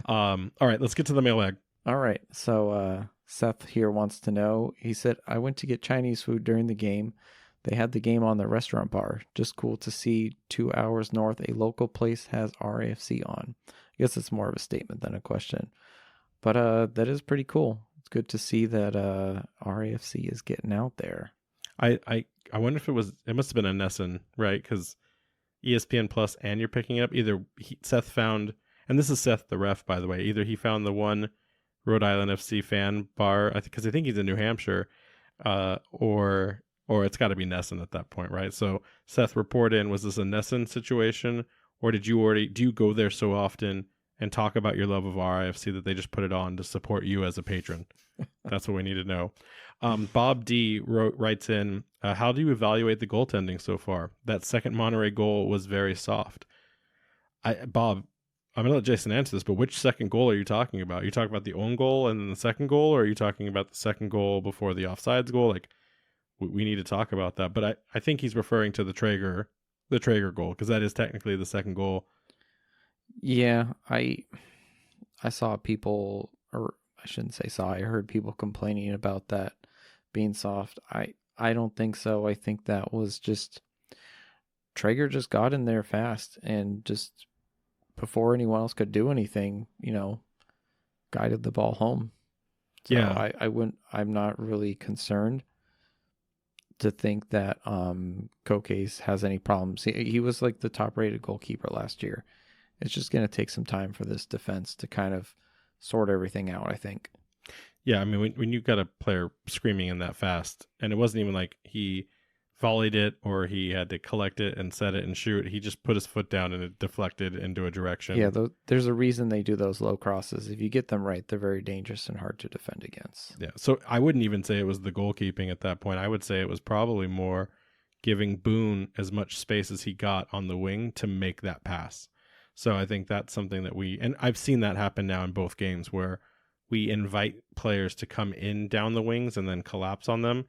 All right, let's get to the mailbag. All right. So Seth here wants to know. He said, I went to get Chinese food during the game. They had the game on the restaurant bar. Just cool to see 2 hours north, a local place has RIFC on. I guess it's more of a statement than a question. But that is pretty cool. It's good to see that RIFC is getting out there. I wonder if it must have been a Nesson, right? Because ESPN Plus, and you're picking up Seth found, and this is Seth the ref, by the way, either he found the one Rhode Island FC fan bar, because I think he's in New Hampshire, or it's got to be Nesson at that point, right? So Seth, report in, was this a Nesson situation, or do you go there so often and talk about your love of RIFC that they just put it on to support you as a patron? That's what we need to know. Bob D writes in, how do you evaluate the goaltending so far? That second Monterey goal was very soft. Bob, I'm going to let Jason answer this, but which second goal are you talking about? Are you talking about the own goal and then the second goal, or are you talking about the second goal before the offsides goal? Like, we need to talk about that. But I think he's referring to the Traeger goal, because that is technically the second goal. Yeah, I saw people, or I shouldn't say saw, I heard people complaining about that being soft. I don't think so. I think that was just, Traeger just got in there fast and just, before anyone else could do anything, guided the ball home. So yeah, I'm not really concerned to think that Koke's has any problems. He was like the top rated goalkeeper last year, It's just going to take some time for this defense to kind of sort everything out, I think. Yeah, I mean, when you've got a player screaming in that fast, and it wasn't even like he volleyed it or he had to collect it and set it and shoot. He just put his foot down and it deflected into a direction. Yeah, there's a reason they do those low crosses. If you get them right, they're very dangerous and hard to defend against. Yeah, so I wouldn't even say it was the goalkeeping at that point. I would say it was probably more giving Boone as much space as he got on the wing to make that pass. So I think that's something that and I've seen that happen now in both games where we invite players to come in down the wings and then collapse on them.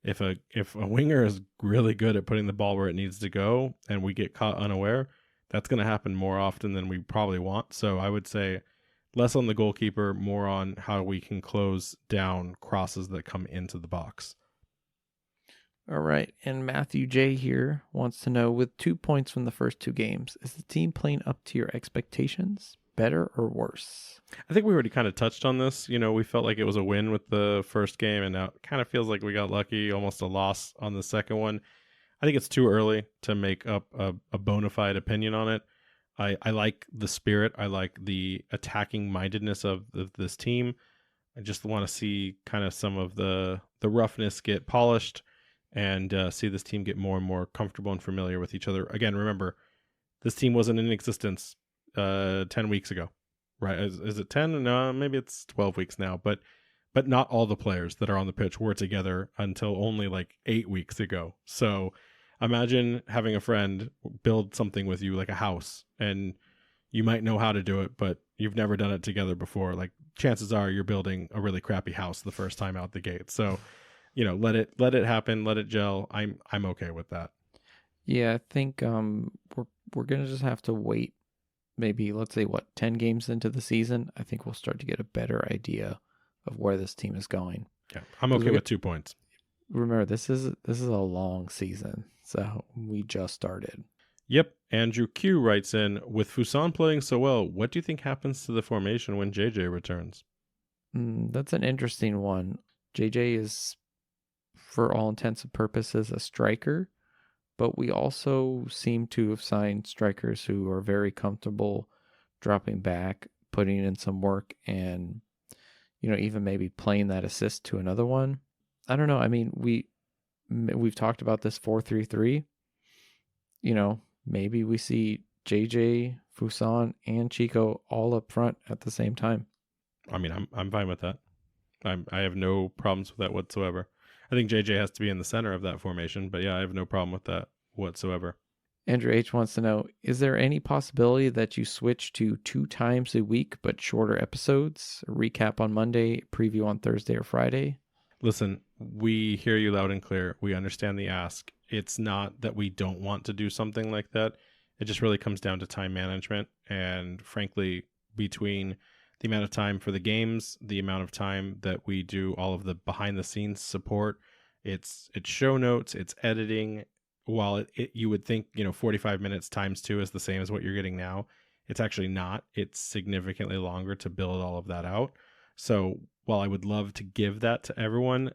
If a winger is really good at putting the ball where it needs to go and we get caught unaware, that's going to happen more often than we probably want. So I would say less on the goalkeeper, more on how we can close down crosses that come into the box. All right. And Matthew J. here wants to know, with 2 points from the first 2 games, is the team playing up to your expectations? Better or worse? I think we already kind of touched on this. We felt like it was a win with the first game, and now it kind of feels like we got lucky, almost a loss on the second one. I think it's too early to make up a bona fide opinion on it. I like the spirit. I like the attacking mindedness of this team. I just want to see kind of some of the roughness get polished and see this team get more and more comfortable and familiar with each other. Again, remember, this team wasn't in existence 10 weeks ago, right? Is it 10? No, maybe it's 12 weeks now, but not all the players that are on the pitch were together until only like 8 weeks ago. So imagine having a friend build something with you, like a house, and you might know how to do it, but you've never done it together before. Like, chances are you're building a really crappy house the first time out the gate. So, let it happen, let it gel. I'm okay with that. Yeah, I think we're gonna just have to wait. Maybe, let's say, 10 games into the season, I think we'll start to get a better idea of where this team is going. Yeah, I'm okay with 2 points. Remember, this is a long season, so we just started. Yep. Andrew Q writes in, with Fuson playing so well, what do you think happens to the formation when JJ returns? That's an interesting one. JJ is, for all intents and purposes, a striker, but we also seem to have signed strikers who are very comfortable dropping back, putting in some work, and even maybe playing that assist to another one. I don't know. I mean, we've talked about this 4-3-3. Maybe we see JJ, Fuson, and Chico all up front at the same time. I mean, I'm fine with that. I have no problems with that whatsoever. I think JJ has to be in the center of that formation, but yeah, I have no problem with that whatsoever. Andrew H. wants to know, is there any possibility that you switch to 2 times a week but shorter episodes? A recap on Monday, preview on Thursday or Friday? Listen, we hear you loud and clear. We understand the ask. It's not that we don't want to do something like that. It just really comes down to time management. And frankly, between the amount of time for the games, the amount of time that we do all of the behind the scenes support, it's show notes, it's editing. While you would think, 45 minutes times 2 is the same as what you're getting now, it's actually not. It's significantly longer to build all of that out. So while I would love to give that to everyone,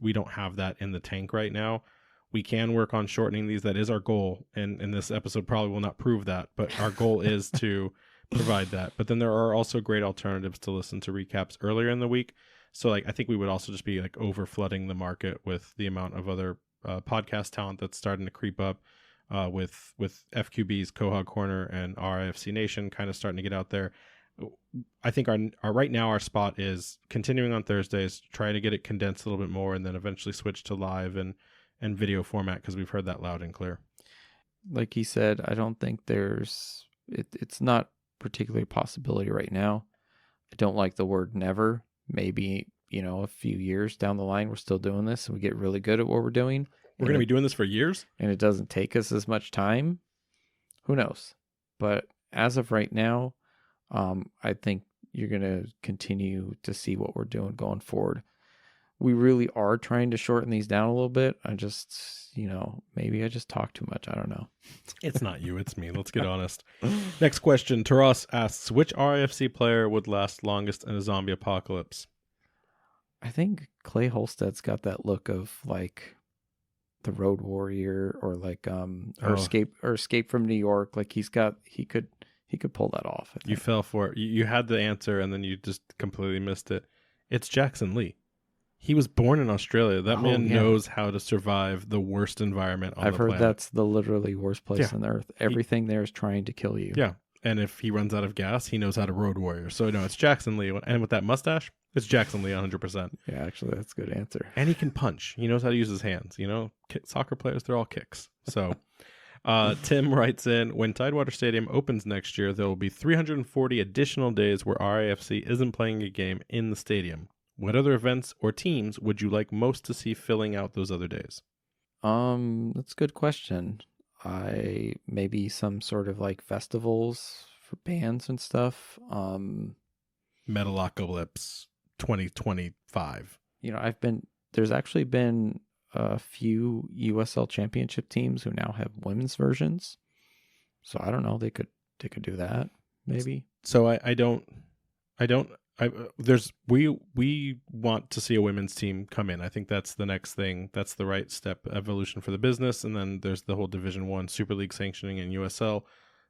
we don't have that in the tank right now. We can work on shortening these. That is our goal. And this episode probably will not prove that, but our goal is to provide that. But then there are also great alternatives to listen to recaps earlier in the week. So I think we would also just be over flooding the market with the amount of other podcast talent that's starting to creep up with FQB's Quahog Corner and RIFC Nation kind of starting to get out there. I think our right now our spot is continuing on Thursdays, trying to get it condensed a little bit more, and then eventually switch to live and video format because we've heard that loud and clear. Like he said, I don't think it's not particularly a possibility right now. I don't like the word never. Maybe, a few years down the line, we're still doing this and we get really good at what we're doing. We're going to be doing this for years? And it doesn't take us as much time. Who knows? But as of right now, I think you're going to continue to see what we're doing going forward. We really are trying to shorten these down a little bit. I just, maybe I just talk too much. I don't know. It's not you, it's me. Let's get honest. Next question. Taras asks, which RIFC player would last longest in a zombie apocalypse? I think Clay Holstead's got that look of like the Road Warrior or like Escape from New York. Like he He could pull that off. You fell for it. You had the answer, and then you just completely missed it. It's Jackson Lee. He was born in Australia. That man knows how to survive the worst environment on the planet. I've heard that's the literally worst place on earth. Everything there is trying to kill you. Yeah. And if he runs out of gas, he knows how to road warrior. So, no, it's Jackson Lee. And with that mustache, it's Jackson Lee 100%. Yeah, actually, that's a good answer. And he can punch. He knows how to use his hands. You know, soccer players, they're all kicks. So, Tim writes in, when Tidewater Stadium opens next year, there will be 340 additional days where RIFC isn't playing a game in the stadium. What other events or teams would you like most to see filling out those other days? That's a good question. Maybe some sort of like festivals for bands and stuff. Metalocalypse 2025. You know, there's actually been a few USL championship teams who now have women's versions. So I don't know, they could do that maybe. So we want to see a women's team come in. I think that's the next thing. That's the right step evolution for the business. And then there's the whole Division 1 Super League sanctioning and USL.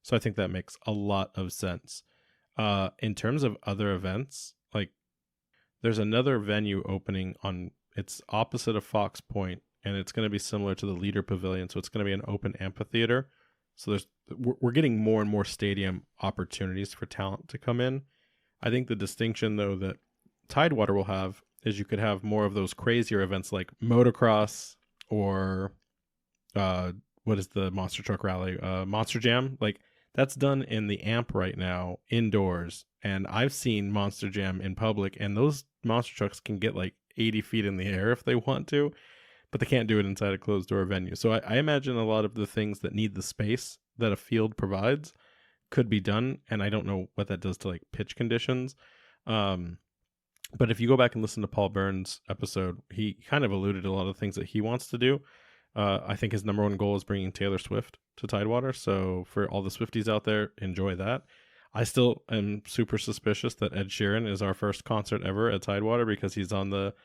So I think that makes a lot of sense. In terms of other events, like there's another venue opening it's opposite of Fox Point, and it's going to be similar to the Leader Pavilion. So it's going to be an open amphitheater. So we're getting more and more stadium opportunities for talent to come in. I think the distinction, though, that Tidewater will have is you could have more of those crazier events like motocross or what is the monster truck rally? Monster Jam. Like that's done in the amp right now indoors. And I've seen Monster Jam in public, and those monster trucks can get like 80 feet in the air if they want to, but they can't do it inside a closed door venue. So I imagine a lot of the things that need the space that a field provides could be done, and I don't know what that does to like pitch conditions. But if you go back and listen to Paul Burns' episode, he kind of alluded to a lot of things that he wants to do. I think his number one goal is bringing Taylor Swift to Tidewater. So for all the Swifties out there, enjoy that. I still am super suspicious that Ed Sheeran is our first concert ever at Tidewater because he's on the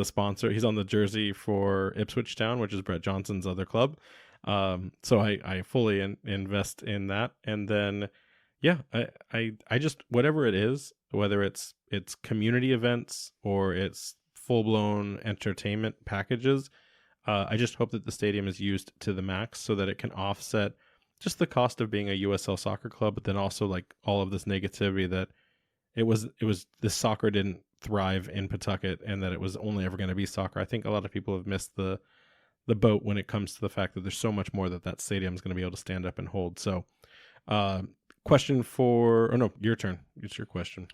sponsor. He's on the jersey for Ipswich Town, which is Brett Johnson's other club. So I fully invest in that. And then, yeah, I just, whatever it is, whether it's community events or it's full blown entertainment packages, I just hope that the stadium is used to the max so that it can offset just the cost of being a USL soccer club, but then also like all of this negativity that it was this soccer didn't thrive in Pawtucket and that it was only ever going to be soccer. I think a lot of people have missed the boat when it comes to the fact that there's so much more that stadium is going to be able to stand up and hold. So question your turn. It's your question.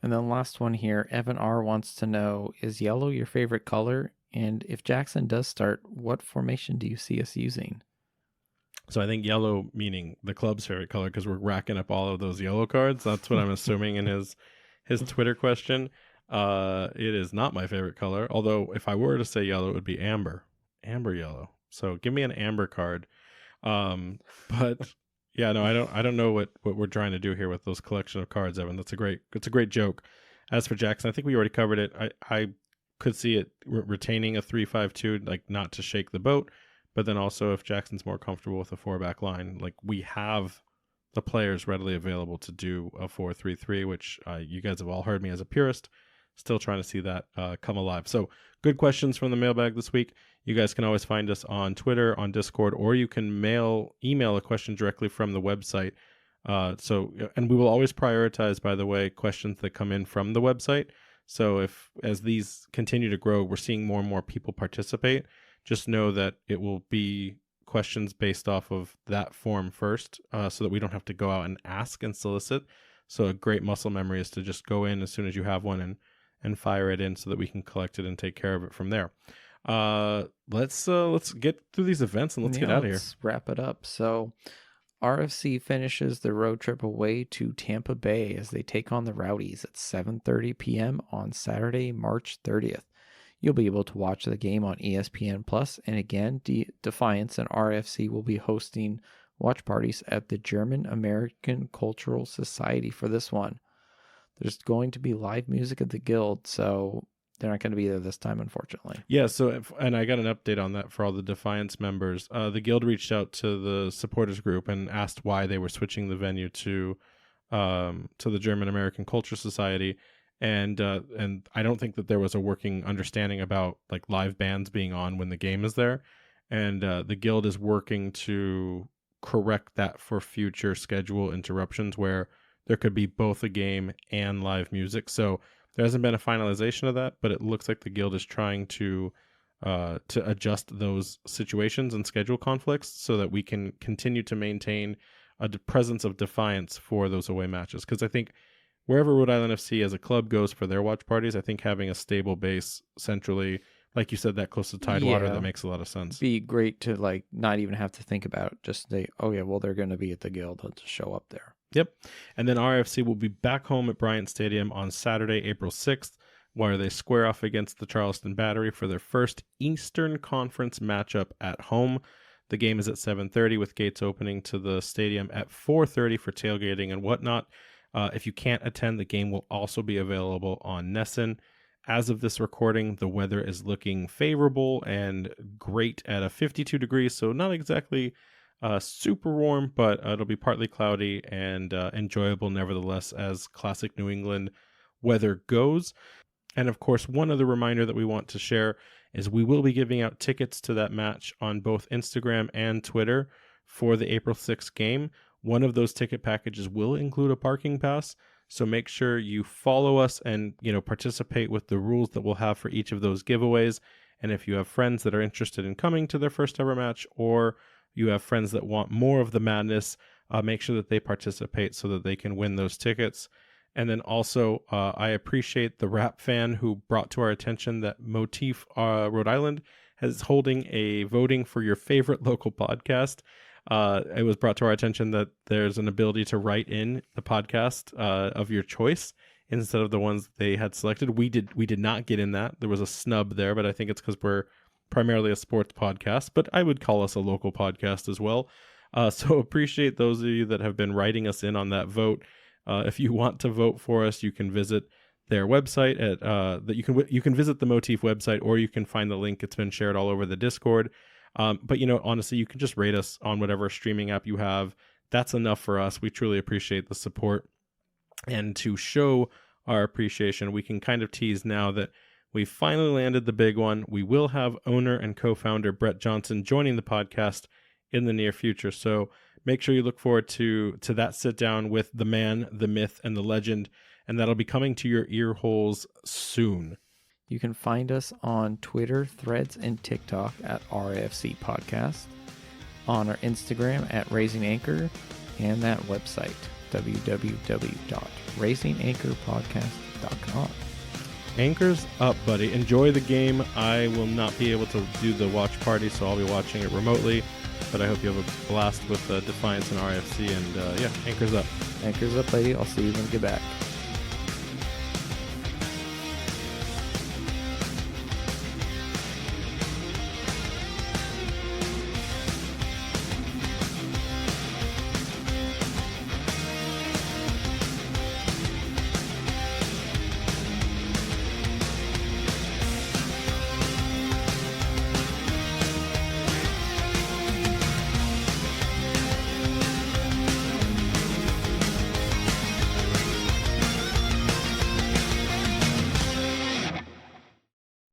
And then last one here, Evan R wants to know, is yellow your favorite color? And if Jackson does start, what formation do you see us using? So I think yellow meaning the club's favorite color because we're racking up all of those yellow cards. That's what I'm assuming in his Twitter question. It is not my favorite color, although if I were to say yellow, it would be amber yellow. So give me an amber card. But yeah, no, I don't know what we're trying to do here with those collection of cards, Evan. It's a great joke. As for Jackson, I think we already covered it. I could see it retaining a 3-5-2, like not to shake the boat. But then also if Jackson's more comfortable with a 4-back line, like we have the players readily available to do a 4-3-3, which you guys have all heard me as a purist. Still trying to see that come alive. So good questions from the mailbag this week. You guys can always find us on Twitter, on Discord, or you can email a question directly from the website. And we will always prioritize, by the way, questions that come in from the website. So as these continue to grow, we're seeing more and more people participate. Just know that it will be questions based off of that form first, so that we don't have to go out and ask and solicit. So a great muscle memory is to just go in as soon as you have one and fire it in so that we can collect it and take care of it from there. Let's get through these events and let's get out of here. Let's wrap it up. So RFC finishes their road trip away to Tampa Bay as they take on the Rowdies at 7:30 p.m. on Saturday, March 30th. You'll be able to watch the game on ESPN Plus, and again, Defiance and RFC will be hosting watch parties at the German American Cultural Society for this one. There's going to be live music at the Guild, so they're not going to be there this time, unfortunately. Yeah, and I got an update on that for all the Defiance members. The guild reached out to the supporters group and asked why they were switching the venue to the German American Culture Society, and I don't think that there was a working understanding about like live bands being on when the game is there, and the guild is working to correct that for future schedule interruptions where there could be both a game and live music. So there hasn't been a finalization of that, but it looks like the guild is trying to adjust those situations and schedule conflicts so that we can continue to maintain a presence of Defiance for those away matches. Because I think wherever Rhode Island FC as a club goes for their watch parties, I think having a stable base centrally, like you said, that close to Tidewater, that makes a lot of sense. Be great to like not even have to think about it. Just say, oh yeah, well, they're going to be at the guild. I'll just show up there. Yep. And then RIFC will be back home at Bryant Stadium on Saturday, April 6th, where they square off against the Charleston Battery for their first Eastern Conference matchup at home. The game is at 7:30 with gates opening to the stadium at 4:30 for tailgating and whatnot. If you can't attend, the game will also be available on Nessun. As of this recording, the weather is looking favorable and great at a 52 degrees, so not exactly super warm, but it'll be partly cloudy and enjoyable nevertheless as classic New England weather goes. And of course, one other reminder that we want to share is we will be giving out tickets to that match on both Instagram and Twitter for the April 6th game. One of those ticket packages will include a parking pass, so make sure you follow us and participate with the rules that we'll have for each of those giveaways. And if you have friends that are interested in coming to their first ever match, or you have friends that want more of the madness, make sure that they participate so that they can win those tickets. And then also, I appreciate the rap fan who brought to our attention that Motif Rhode Island is holding a voting for your favorite local podcast. It was brought to our attention that there's an ability to write in the podcast of your choice instead of the ones they had selected. We did not get in that. There was a snub there, but I think it's because we're primarily a sports podcast, but I would call us a local podcast as well. So appreciate those of you that have been writing us in on that vote. If you want to vote for us, you can visit their website at you can visit the Motif website, or you can find the link. It's been shared all over the Discord. But honestly, you can just rate us on whatever streaming app you have. That's enough for us. We truly appreciate the support. And to show our appreciation, we can kind of tease now that we finally landed the big one. We will have owner and co-founder Brett Johnson joining the podcast in the near future. So make sure you look forward to that sit down with the man, the myth, and the legend. And that'll be coming to your ear holes soon. You can find us on Twitter, Threads, and TikTok at RIFC Podcast, on our Instagram at Raising Anchor, and that website, www.raisinganchorpodcast.com. Anchor's up, buddy. Enjoy the game. I will not be able to do the watch party, so I'll be watching it remotely. But I hope you have a blast with Defiance and RIFC. And yeah, Anchor's up. Anchor's up, lady. I'll see you when you get back.